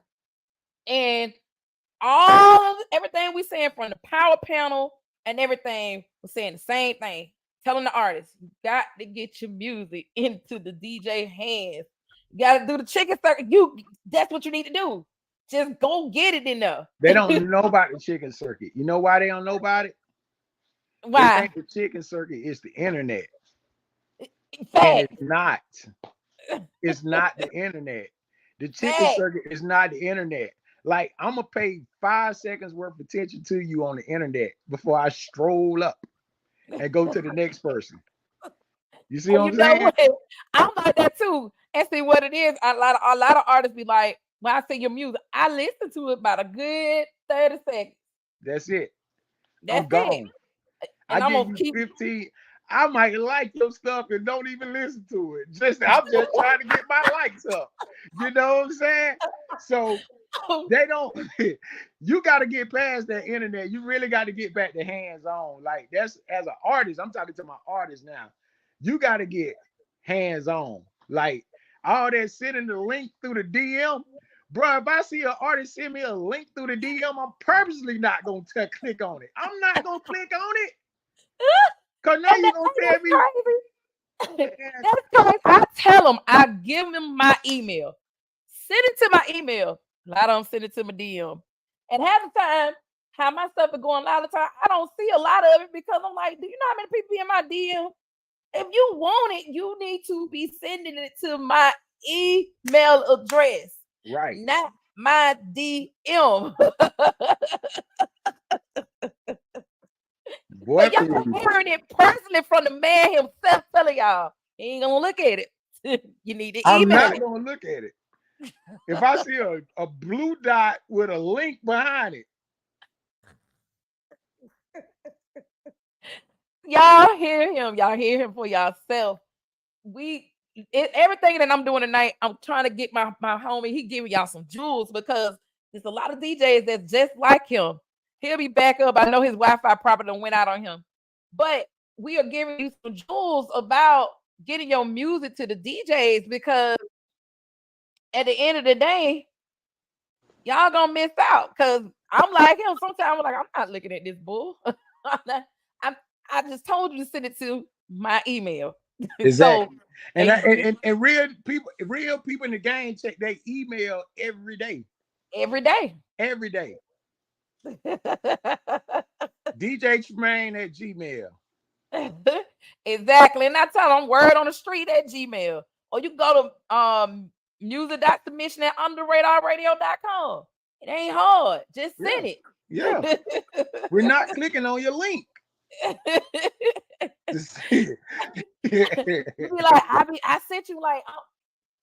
and everything we saying from the power panel and everything was saying the same thing, telling the artists you got to get your music into the DJ hands. You got to do the chicken circuit. That's what you need to do. Just go get it in there. They don't know about the chicken circuit. You know why they don't know about it? Why? They think the chicken circuit is the internet. And it's not. It's not the internet. The chicken circuit is not the internet. Like I'm gonna pay 5 seconds worth of attention to you on the internet before I stroll up and go to the next person. You see what I'm saying? What? I'm like that too. And see what it is. A lot of artists be like, when I say your music, I listen to it about a good 30 seconds. That's it. I'm gone. And I give you 15. I might like your stuff and don't even listen to it. I'm just trying to get my likes up. You know what I'm saying? So they don't. You got to get past that internet. You really got to get back to hands-on. Like that's as an artist. I'm talking to my artists now. You got to get hands-on. Like all that sending the link through the DM. Bro, if I see an artist send me a link through the DM, I'm purposely not going to click on it. I'm not going to click on it. Because now you're going to tell me. That's crazy. I tell them, I give them my email. Send it to my email. A lot of them send it to my DM. And half the time, how my stuff is going a lot of time, I don't see a lot of it because I'm like, do you know how many people be in my DM? If you want it, you need to be sending it to my email address, Right. not my DM. Boy, But y'all hearing it personally from the man himself telling y'all, he ain't gonna look at it. You need to I'm email not it. gonna look at it. If I see a blue dot with a link behind it, Y'all hear him. Y'all hear him for yourself. Everything that I'm doing tonight, I'm trying to get my homie. He giving y'all some jewels because there's a lot of DJs that's just like him. He'll be back up. I know his Wi-Fi probably done went out on him, but we are giving you some jewels about getting your music to the DJs because at the end of the day, y'all gonna miss out. Cause I'm like him. Sometimes I'm like, I'm not looking at this bull. I just told you to send it to my email. exactly. So And real people in the game check their email every day. Every day. Every day. DJ Tremayne at Gmail. Exactly. And I tell them word on the street at Gmail. Or you go to music.submission@underradarradio.com. It ain't hard. Just send it. Yeah. We're not clicking on your link. To see it. You be like, I sent you like, oh,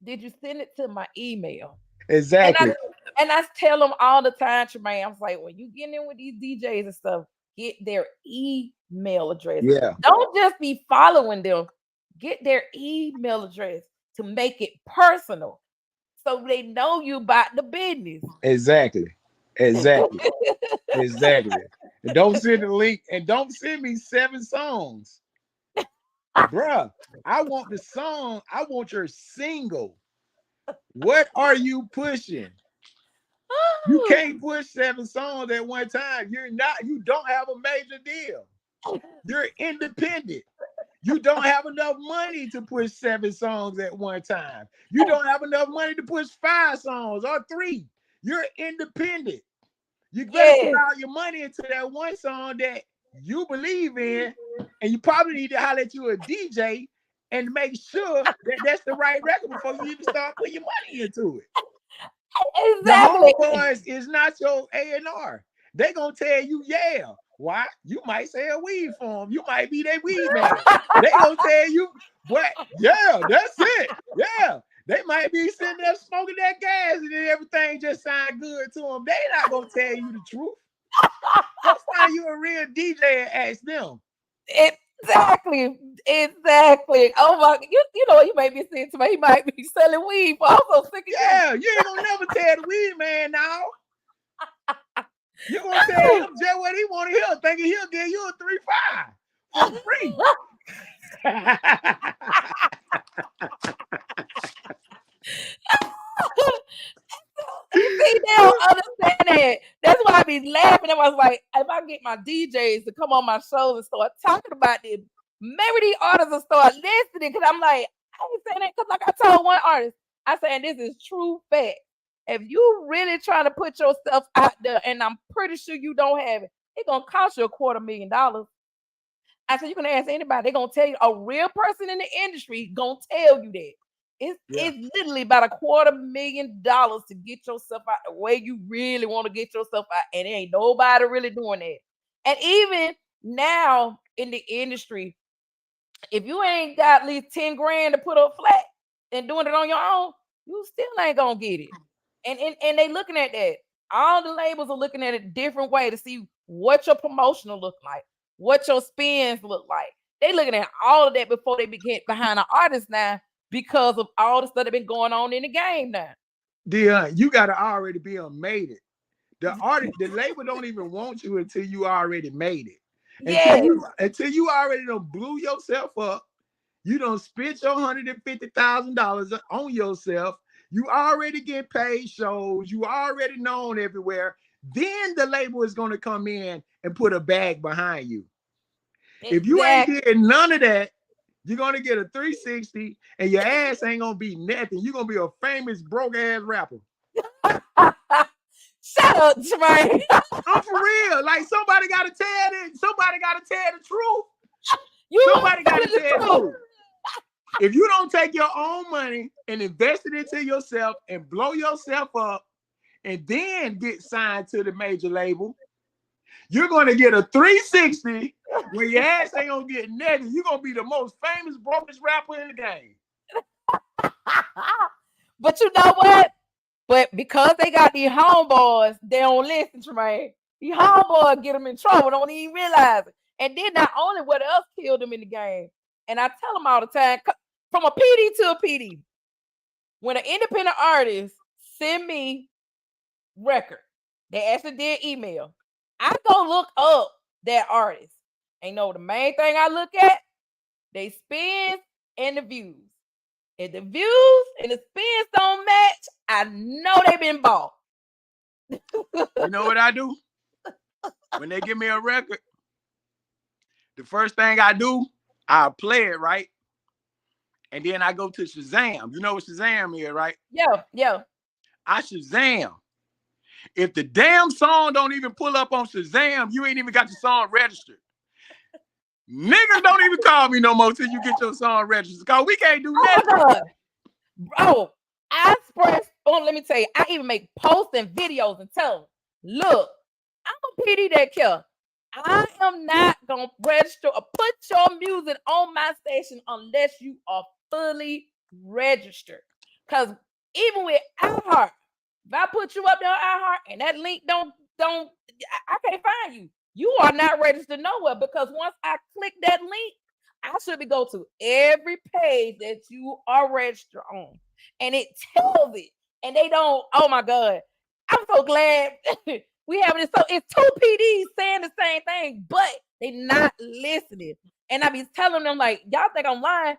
did you send it to my email? Exactly. And I tell them all the time, Tremayne, I was like, when you get in with these DJs and stuff, get their email address. Yeah. Don't just be following them. Get their email address to make it personal, so they know you about the business. Exactly. Exactly. Exactly. And don't send the link and don't send me 7 songs. Bruh, I want the song. I want your single. What are you pushing? You can't push 7 songs at one time. You don't have a major deal. You're independent. You don't have enough money to push 7 songs at one time. You don't have enough money to push 5 songs or 3. You're independent. You better put all your money into that one song that you believe in, and you probably need to holler at you a DJ and make sure that that's the right record before you even start putting your money into it. Exactly. The homeboys is not your A&R. They gonna tell you, yeah. Why? You might sell weed for them. You might be their weed man. They gonna tell you, but yeah, that's it. Yeah. They might be sitting there smoking that gas and then everything just sound good to them. They not gonna tell you the truth. Go find you a real DJ and ask them. Exactly. Oh my, you know what you might be saying to me? He might be selling weed for also sick. Yeah, you ain't gonna never tell the weed man now. You gonna tell him just what he want to hear, thinking he'll give you a 3.5 for free. See, they don't understand that. That's why I be laughing. I was like, if I get my DJs to come on my shows and start talking about this, maybe these artists will start listening. Because I'm like, I ain't saying that because like I told one artist, I said this is true fact. If you really trying to put yourself out there, and I'm pretty sure you don't have it, it's gonna cost you $250,000. I said you can ask anybody, they're gonna tell you. A real person in the industry gonna tell you that. It's literally about $250,000 to get yourself out the way you really want to get yourself out, and there ain't nobody really doing that. And even now in the industry, if you ain't got at least 10 grand to put up flat and doing it on your own, you still ain't gonna get it. And they looking at that. All the labels are looking at it a different way to see what your promotional look like, what your spins look like. They looking at all of that before they get behind an artist now, because of all the stuff that been going on in the game now. Dion, you gotta already be made it. The label don't even want you until you already made it. Until you already done blew yourself up. You don't spend your $150,000 on yourself. You already get paid shows. You already known everywhere. Then the label is gonna come in and put a bag behind you. Exactly. If you ain't getting none of that, you're gonna get a 360 and your ass ain't gonna be nothing. You're gonna be a famous broke ass rapper. Shut up, Tremayne. I'm for real. Like somebody gotta tell it. Somebody gotta tell the truth. You Somebody gotta telling the tell the truth. truth. If you don't take your own money and invest it into yourself and blow yourself up and then get signed to the major label, you're gonna get a 360 where your ass ain't gonna get nothing. You're gonna be the most famous, brokest rapper in the game. But you know what? But because they got these homeboys, they don't listen, Tremayne. These homeboys get them in trouble, don't even realize it. And then not only what else killed them in the game, and I tell them all the time, from a PD to a PD, when an independent artist send me record, they actually did email. I go look up that artist. And know the main thing I look at, they spins and the views. If the views and the spins don't match, I know they've been bought. You know what I do? When they give me a record, the first thing I do, I play it, right? And then I go to Shazam. You know what Shazam is, right? Yeah. I Shazam. If the damn song don't even pull up on Shazam, you ain't even got your song registered. Niggas don't even call me no more till you get your song registered. Cause we can't do nothing. Bro, I express, let me tell you, I even make posts and videos and tell them, look, I'm a PD that care. I am not gonna register or put your music on my station unless you are fully registered. Cause even with iHeart, if I put you up there on iHeart and that link I can't find you. You are not registered nowhere because once I click that link, I should be go to every page that you are registered on, and it tells it. And they don't. Oh my God, I'm so glad we have it. So it's two PDs saying the same thing, but they not listening. And I be telling them like, y'all think I'm lying?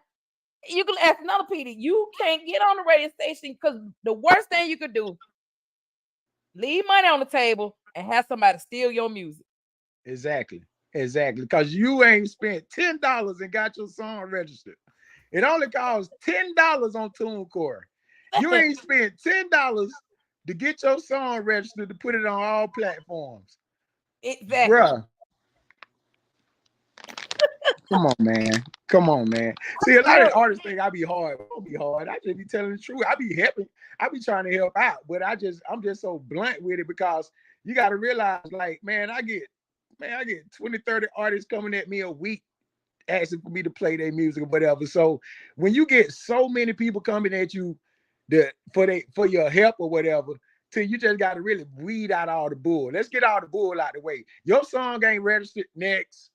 You can ask another PD. You can't get on the radio station because the worst thing you could do, leave money on the table and have somebody steal your music. Exactly. Because you ain't spent $10 and got your song registered. It only costs $10 on TuneCore. You ain't spent $10 to get your song registered to put it on all platforms. Exactly. Bruh. Come on, man. See, a lot of artists think I be hard. I don't be hard. I just be telling the truth. I be helping. I be trying to help out, but I'm just so blunt with it because you got to realize, like, man, I get 20, 30 artists coming at me a week asking for me to play their music or whatever. So when you get so many people coming at you for your help or whatever, till you just got to really weed out all the bull. Let's get all the bull out the way. Your song ain't registered. Next.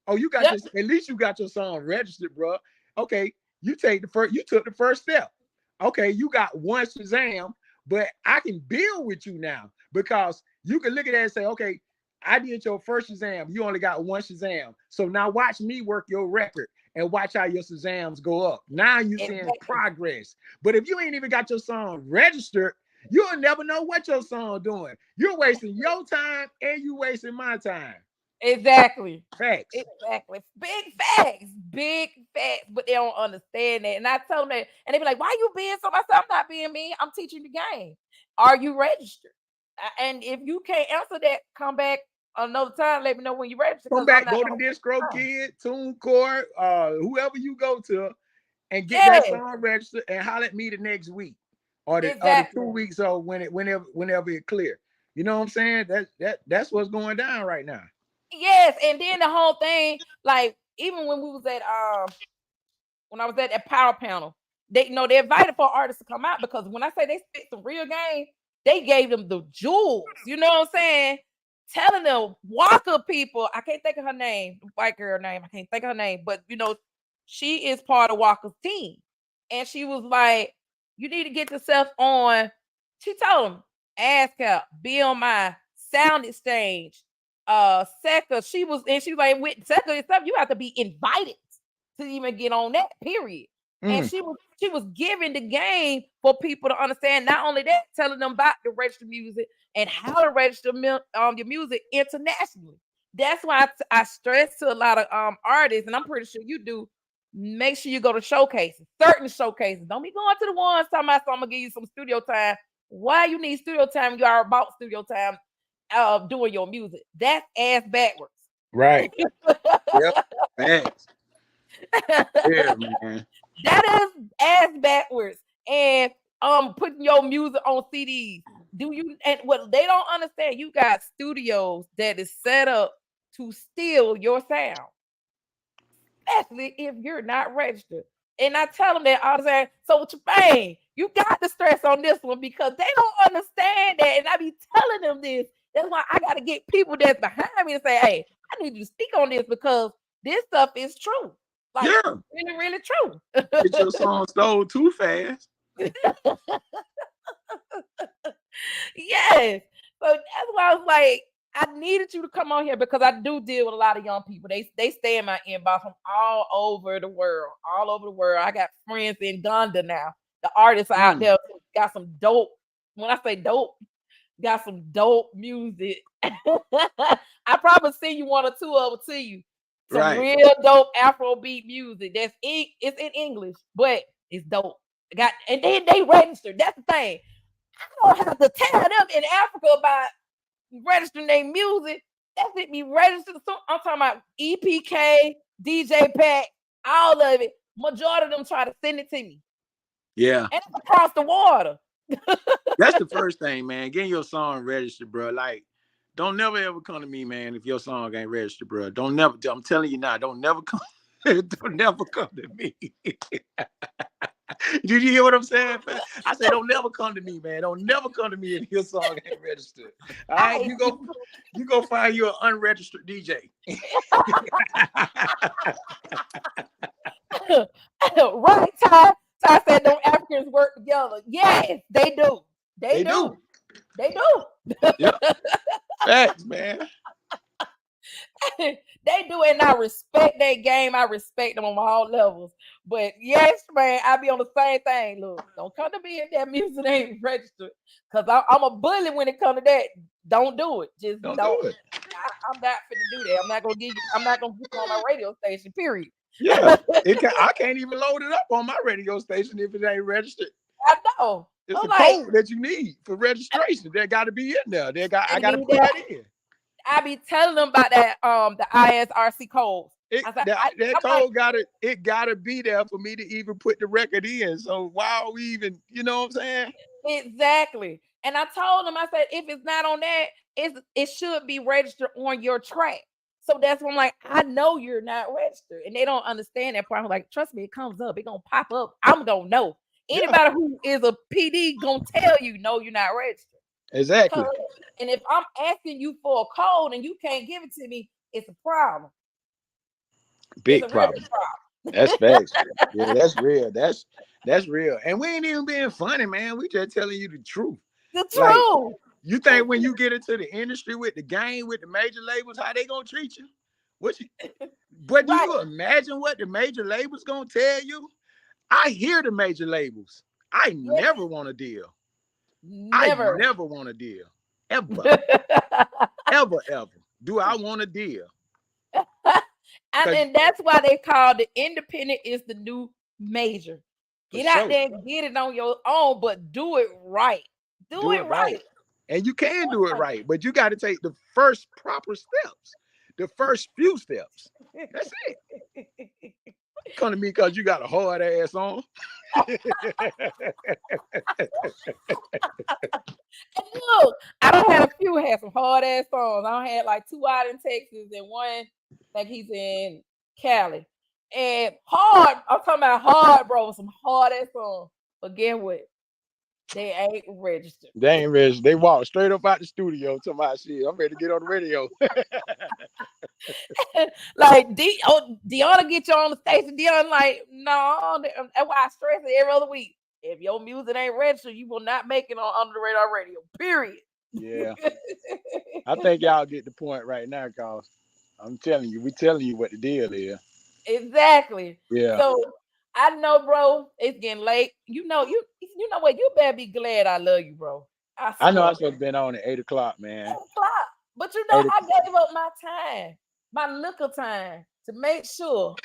Oh, you got this. At least you got your song registered, bro. Okay, you took the first step. Okay, you got one Shazam, but I can build with you now because you can look at that and say, okay, I did your first Shazam. You only got one Shazam. So now watch me work your record and watch how your Shazams go up. Now you're seeing progress. But if you ain't even got your song registered, you'll never know what your song doing. You're wasting your time and you wasting my time. Exactly. Facts. Exactly. Big facts. But they don't understand that. And I tell them that, and they be like, why you being so? I said, I'm not being mean. I'm teaching the game. Are you registered? And if you can't answer that, come back another time. Let me know when you're registered. Come back, go to DistroKid, TuneCore, whoever you go to, and get that song registered and holler at me the next week or the 2 weeks or whenever it clear. You know what I'm saying? That's what's going down right now. Yes, and then the whole thing, like even when we was at when I was at that power panel, they invited for artists to come out because when I say they spit some real game, they gave them the jewels. You know what I'm saying? Telling them Walker people, I can't think of her name, white girl name, I can't think of her name, but she is part of Walker's team, and she was like, "You need to get yourself on." She told them, ASCAP, BMI, Sound Exchange. Secca, she was like, with Secca and stuff, you have to be invited to even get on that, period. And she was giving the game for people to understand. Not only that, telling them about the registered music and how to register your music internationally. That's why I stress to a lot of artists, and I'm pretty sure you do. Make sure you go to showcases, certain showcases. Don't be going to the ones talking about, so I'm gonna give you some studio time. Why you need studio time? You are about studio time doing your music. That's ass backwards. Right. Yep. Thanks. Yeah, man. That is ass backwards. And putting your music on CDs. Do you and what they don't understand, you got studios that is set up to steal your sound, especially if you're not registered. And I tell them that all the time. So Tremayne, you got to stress on this one because they don't understand that. And I be telling them this. That's why I got to get people that's behind me to say, hey, I need you to speak on this because this stuff is true. Like, Yeah. really, really true. Get your song stole too fast. Yes. So that's why I was like, I needed you to come on here because I do deal with a lot of young people. They stay in my inbox from all over the world. All over the world. I got friends in Uganda now. The artists are out there got some dope. When I say dope, got some dope music. I probably send you one or two of them to you. Some real dope Afrobeat music. It's in English, but it's dope. And then they registered. That's the thing. I don't have to tell them in Africa about registering their music. That's it. Be registered. I'm talking about EPK, DJ Pack, all of it. Majority of them try to send it to me. Yeah. And it's across the water. That's the first thing, man. Getting your song registered, bro. Like, don't never ever come to me, man, if your song ain't registered, bro. Don't never. I'm telling you now. Don't never come. Don't never come to me. Did you hear what I'm saying? I said, don't never come to me, man. Don't never come to me if your song ain't registered. All right, you go find you an unregistered DJ. Right, Ty. Ty said, don't Africans work together? Yes, they do. They do. They do. Yep. Facts, man. They do, and I respect that game. I respect them on all levels. But yes, man, I be on the same thing. Look, don't come to me if that music ain't registered, because I'm a bully when it comes to that. Don't do it. Just don't do it. I'm not fit to do that. I'm not gonna put you on my radio station. Period. Yeah, I can't even load it up on my radio station if it ain't registered. I know. It's a code that you need for registration. That got to be in there. I got to put that in. I be telling them about that the ISRC codes. That code gotta be there for me to even put the record in. So why are we even, you know what I'm saying? Exactly. And I told them, I said, if it's not on that, it should be registered on your track. So that's when I'm like, I know you're not registered. And they don't understand that part. I'm like, trust me, it comes up, it gonna pop up. I'm gonna know. Anybody who is a PD gonna tell you, no, you're not registered. Exactly. And if I'm asking you for a code and you can't give it to me, it's a problem. Big problem. That's facts. Yeah, that's real. That's real. And we ain't even being funny, man. We just telling you the truth. The truth. Like, you think when you get into the industry with the game, with the major labels, how they gonna treat you? But do you imagine what the major labels gonna tell you? I hear the major labels. I never want a deal. I never want a deal. Ever. ever. Do I want a deal? And that's why they call the independent is the new major. Get out there and get it on your own, but do it right. Do it right. And you can do it right, but you got to take the first proper steps, the first few steps. That's it. Come to me because you got a hard ass on. And look, I don't have a few had some hard ass songs. I don't had like 2 out in Texas and one like he's in Cali. And hard, I'm talking about hard, bro, some hard ass songs. But guess what? They ain't registered. They ain't registered. They walk straight up out the studio to my shit. I'm ready to get on the radio. Like Deanna get you on the station. Deanna like, no, that's why I stress it every other week. If your music ain't registered, you will not make it on Under the Radar Radio. Period. Yeah. I think y'all get the point right now, cause I'm telling you, we telling you what the deal is. Exactly. Yeah. So I know, bro, it's getting late. You know what? You better be glad I love you, bro. I know I should have been on at 8 o'clock, man. 8 o'clock. But you know, I gave up my time, my liquor time, to make sure.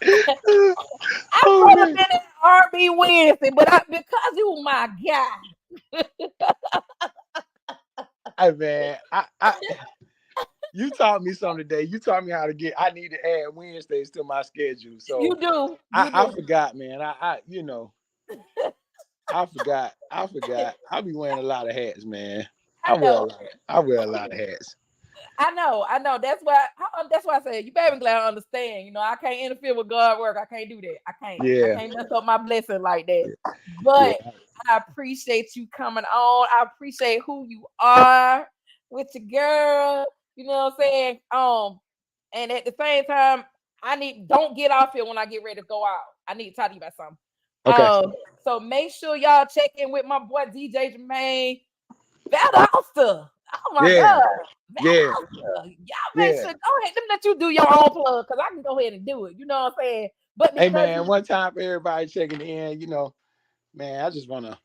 I Oh could have man. been at R&B Wednesday, but because you my guy. Hey man, you taught me something today. You taught me how to get. I need to add Wednesdays to my schedule. So You do. I forgot, man. You know, I forgot. I be wearing a lot of hats, man. I know. I wear a lot of hats. I know. That's why I said you baby glad I understand. You know, I can't interfere with God work. I can't do that. I Yeah. can't mess up my blessing like that. Yeah. But I appreciate you coming on. I appreciate who you are with your girl. You know what I'm saying? And at the same time, don't get off here when I get ready to go out. I need to talk to you about something. Okay. So make sure y'all check in with my boy DJ Tremayne Valdosta. Oh my God. Yeah. Y'all make sure, go ahead. Let me let you do your own plug because I can go ahead and do it. You know what I'm saying? But Hey man, one time for everybody checking in, you know, man, I just wanna,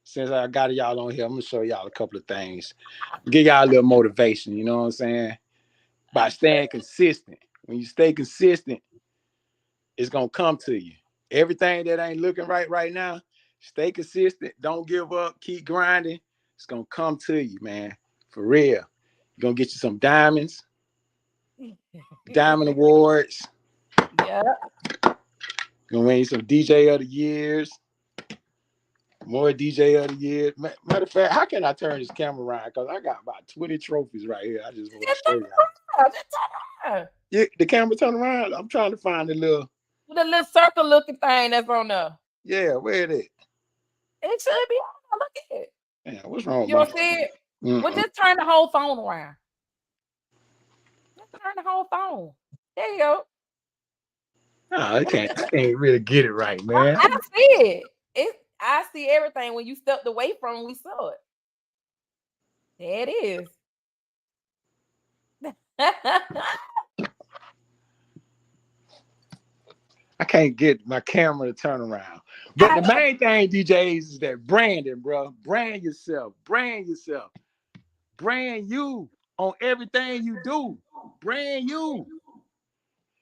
since I got y'all on here, I'm gonna show y'all a couple of things. Give y'all a little motivation, you know what I'm saying? By staying consistent. When you stay consistent, it's gonna come to you. Everything that ain't looking right now, stay consistent. Don't give up. Keep grinding. It's gonna come to you, man. For real. You're gonna get you some diamonds, diamond awards. Yeah. Gonna win you some DJ of the years. More DJ of the year. Matter of fact, how can I turn this camera around? Because I got about 20 trophies right here. I just want to show y'all. Yeah, the camera turn around. I'm trying to find the little circle looking thing that's on there. Yeah, where it is? It should be on there. Look at it. Yeah, what's wrong with You don't see it? Well, just turn the whole phone around. Just turn the whole phone. There you go. No, I can't really get it right, man. I see it. I see everything when you stepped away from it, we saw it. There it is. I can't get my camera to turn around. But the main thing, DJs, is that branding, bro. Brand yourself. Brand yourself. Brand you on everything you do. Brand you.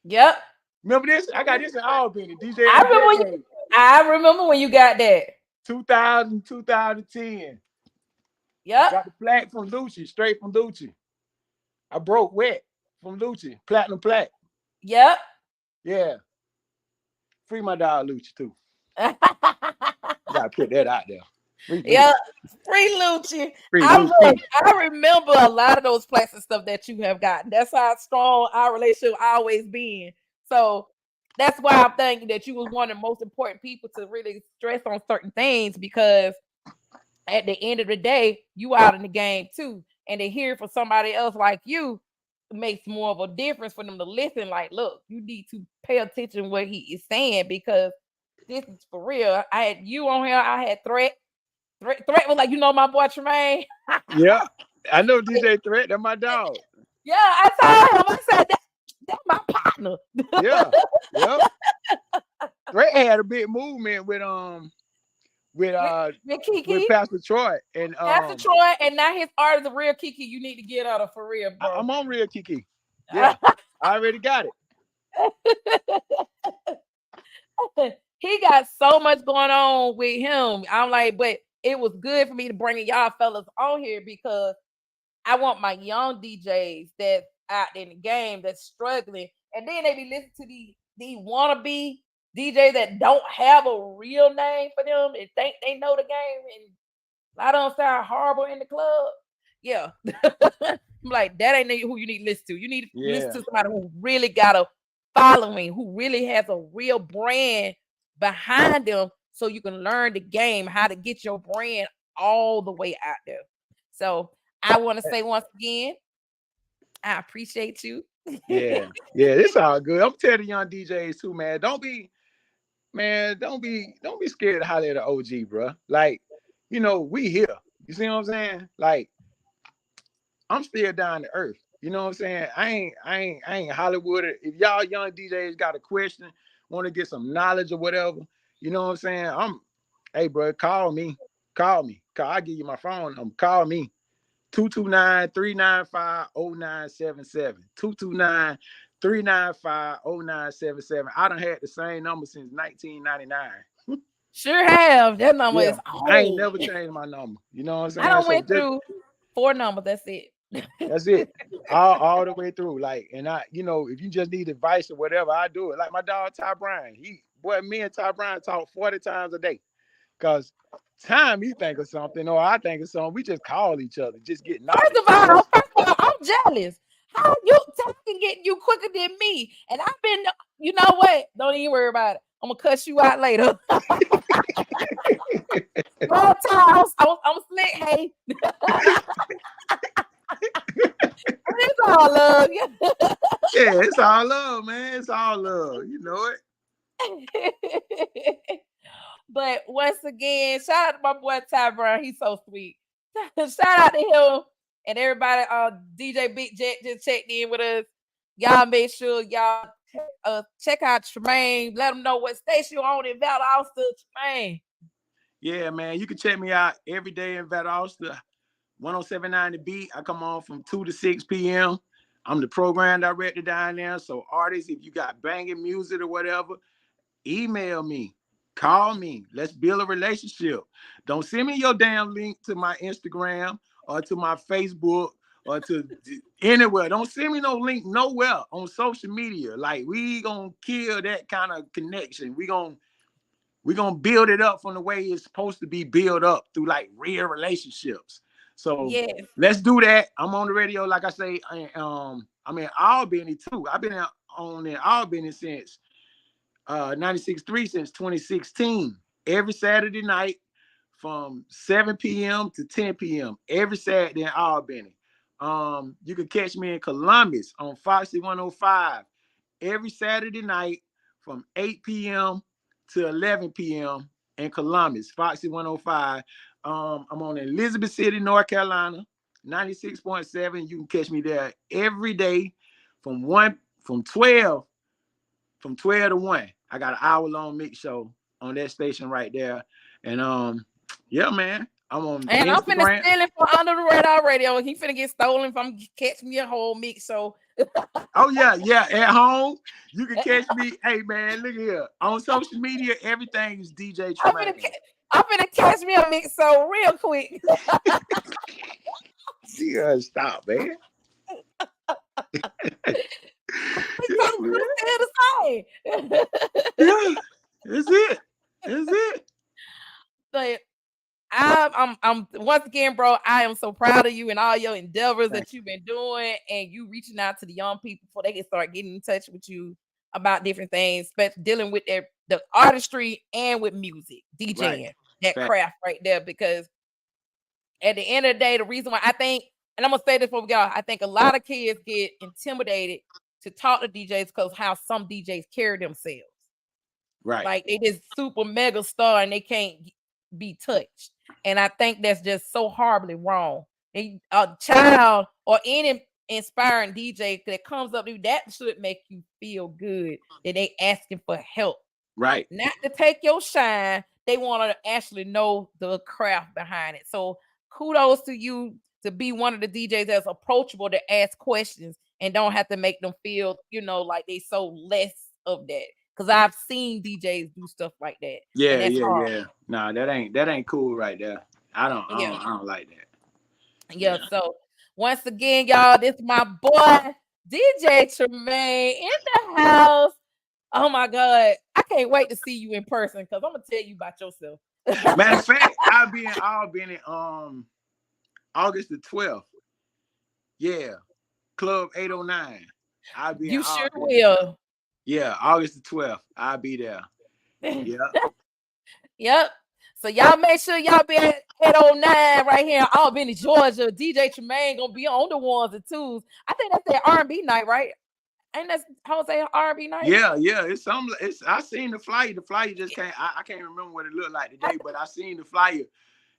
Yep. Remember this? I got this in Albany. DJ. I remember when you got that. 2000, 2010. Yep. Got the plaque from Lucci, straight from Lucci. I broke wet from Lucci, platinum plaque. Yep. Yeah. Free my dog Lucci too. Gotta put that out there. Free Lucci. I remember a lot of those plastic stuff that you have gotten. That's how strong our relationship always been. So that's why I'm thinking that you was one of the most important people to really stress on certain things, because at the end of the day, you out in the game too. And to hear from somebody else like you makes more of a difference for them to listen. Like, look, you need to pay attention to what he is saying, because this is for real. I had you on here. I had Threat. Threat was like, you know, my boy Tremayne. Yeah, I know DJ Threat. That's my dog. Yeah, I saw him. I said, that's my partner. Yeah. Threat had a big movement with Kiki, with Pastor Troy and Pastor Troy, and now his art is a real Kiki. You need to get out of for real, bro. I'm on real Kiki. Yeah, I already got it. He got so much going on with him. I'm like, but it was good for me to bring y'all fellas on here, because I want my young DJs that's out in the game that's struggling, and then they be listening to the wannabe DJs that don't have a real name for them and think they know the game, and I don't sound horrible in the club. Yeah. I'm like, that ain't who you need to listen to. You need to listen to somebody who really got a following, who really has a real brand behind them, so you can learn the game, how to get your brand all the way out there. So I want to say once again, I appreciate you. Yeah, it's all good. I'm telling the young DJs too, man. Don't be scared to holler at an OG, bro. Like, you know, we here. You see what I'm saying? Like, I'm still down to earth. You know what I'm saying? I ain't Hollywood. If y'all young DJs got a question, want to get some knowledge or whatever, you know what I'm saying? Hey, bro, call me. I'll give you my phone number. Call me. 229-395-0977. 395-0977. I done had the same number since 1999. Sure have. That number Yeah, is I ain't old. never changed my number. You know what I'm saying? I don't So went through 4 numbers. That's it. that's it. All the way through. Like, and I, if you just need advice or whatever, I do it. Like my dog Ty Bryan. Me and Ty Bryan talk 40 times a day. Cause time he think of something or I think of something, we just call each other, just get knowledge. First of all, I'm jealous. How you can get you quicker than me? And I've been, you know what? Don't even worry about it. I'm gonna cuss you out later. Long time, I'm slick, hey. It's all love. Yeah, it's all love, man. It's all love. You know it. But once again, shout out to my boy Ty Brown. He's so sweet. Shout out to him and everybody. DJ Big Jet just checked in with us. Y'all make sure y'all check out Tremayne. Let them know what station you're on in Valdosta, Tremayne. Yeah, man. You can check me out every day in Valdosta. 1079 The Beat. I come on from 2 to 6 p.m. I'm the program director down there. So artists, if you got banging music or whatever, email me. Call me. Let's build a relationship. Don't send me your damn link to my Instagram or to my Facebook or to anywhere. Don't send me no link nowhere on social media. Like, we gonna kill that kind of connection. We gonna build it up from the way it's supposed to be built up through like real relationships. So let's do that. I'm on the radio, like I say. I'm in Albany too. I've been on in Albany since 96.3 since 2016. Every Saturday night from 7 p.m. to 10 p.m. Every Saturday in Albany. You can catch me in Columbus on Foxy 105 every Saturday night from 8 p.m. to 11 p.m. in Columbus, Foxy 105. I'm on Elizabeth City, North Carolina, 96.7. You can catch me there every day from 12 to 1. I got an hour-long mix show on that station right there. And yeah, man. I'm on and Instagram. I'm finna steal it for Under the Radar Radio. He finna get stolen from catch me a whole mix show. Oh yeah. At home, you can catch me. Hey man, look here. On social media, everything is DJ Tremayne. I'm finna catch me a mix show real quick. You gotta stop, man. Yeah, that's it. That's it. But I'm once again, bro, I am so proud of you and all your endeavors that you've been doing, and you reaching out to the young people before they can start getting in touch with you about different things, especially dealing with the artistry and with music, DJing, that craft right there. Because at the end of the day, the reason why I think, and I'm gonna say this for y'all, I think a lot of kids get intimidated to talk to DJs because how some DJs carry themselves. Right. Like they just super mega star and they can't be touched. And I think that's just so horribly wrong. A child or any inspiring DJ that comes up to you, that should make you feel good that they asking for help. Right. Not to take your shine. They want to actually know the craft behind it. So kudos to you to be one of the DJs that's approachable to ask questions and don't have to make them feel, like they so less of that. Because I've seen DJs do stuff like that. Yeah. Nah, that ain't cool right there. I don't like that. Yeah. So once again, y'all, this is my boy DJ Tremayne in the house. Oh my God, I can't wait to see you in person because I'm gonna tell you about yourself. Matter of fact, I'll be in Albany August the 12th. Yeah, Club 809. I'll be. You sure will. Yeah, August the 12th. I'll be there. Yeah. Yep. So y'all make sure y'all be at 809 right here in Albany, Georgia. DJ Tremayne gonna be on the ones and twos. I think that's that R&B night, right? Ain't that Jose R&B night? Yeah. It's some. I seen the flyer. The flyer just can't. I can't remember what it looked like today, but I seen the flyer.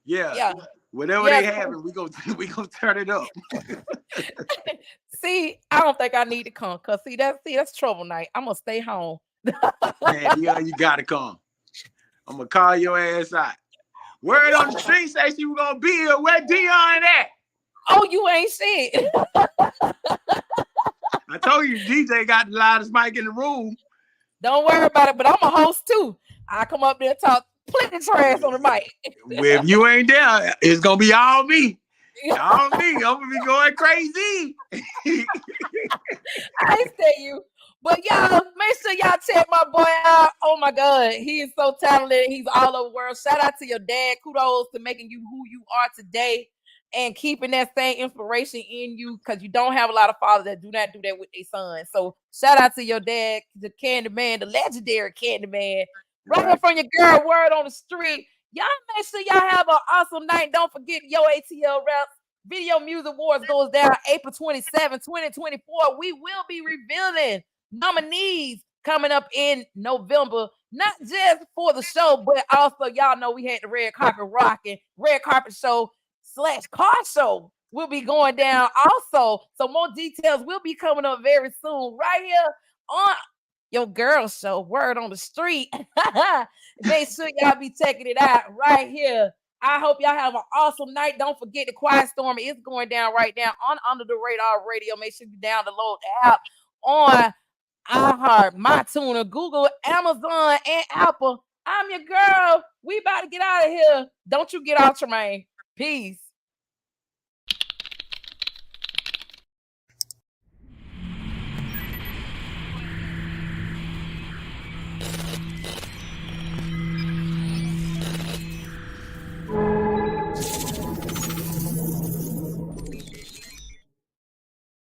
Yeah. Whatever they having, we gonna turn it up. See, I don't think I need to come because that's trouble night. I'm gonna stay home. Man, you gotta come. I'm gonna call your ass out. Word on the street say she was gonna be here. Where Dion at? Oh, you ain't shit. I told you, DJ got the loudest mic in the room. Don't worry about it, but I'm a host too. I come up there and talk plenty trash on the mic. If you ain't there, it's gonna be all me. All me. I'm gonna be going crazy. I tell you. But y'all, make sure y'all check my boy out. Oh my God, he is so talented. He's all over the world. Shout out to your dad. Kudos to making you who you are today and keeping that same inspiration in you, because you don't have a lot of fathers that do not do that with their sons. So shout out to your dad, the Candy Man, the legendary Candy Man. Right here from your girl, Word on the Street. Y'all make sure y'all have an awesome night. Don't forget Yo ATL Raps Video Music Awards goes down April 27, 2024. We will be revealing nominees coming up in November, not just for the show, but also y'all know we had the red carpet rocking, red carpet show / car show will be going down also. So more details will be coming up very soon right here on your girl show, Word on the Street. Make sure y'all be checking it out right here. I hope y'all have an awesome night. Don't forget the Quiet Storm is going down right now on Under the Radar Radio. Make sure you download the app on iHeart, MyTuner, Google, Amazon, and Apple. I'm your girl. We about to get out of here. Don't you get out, Tremayne. Peace.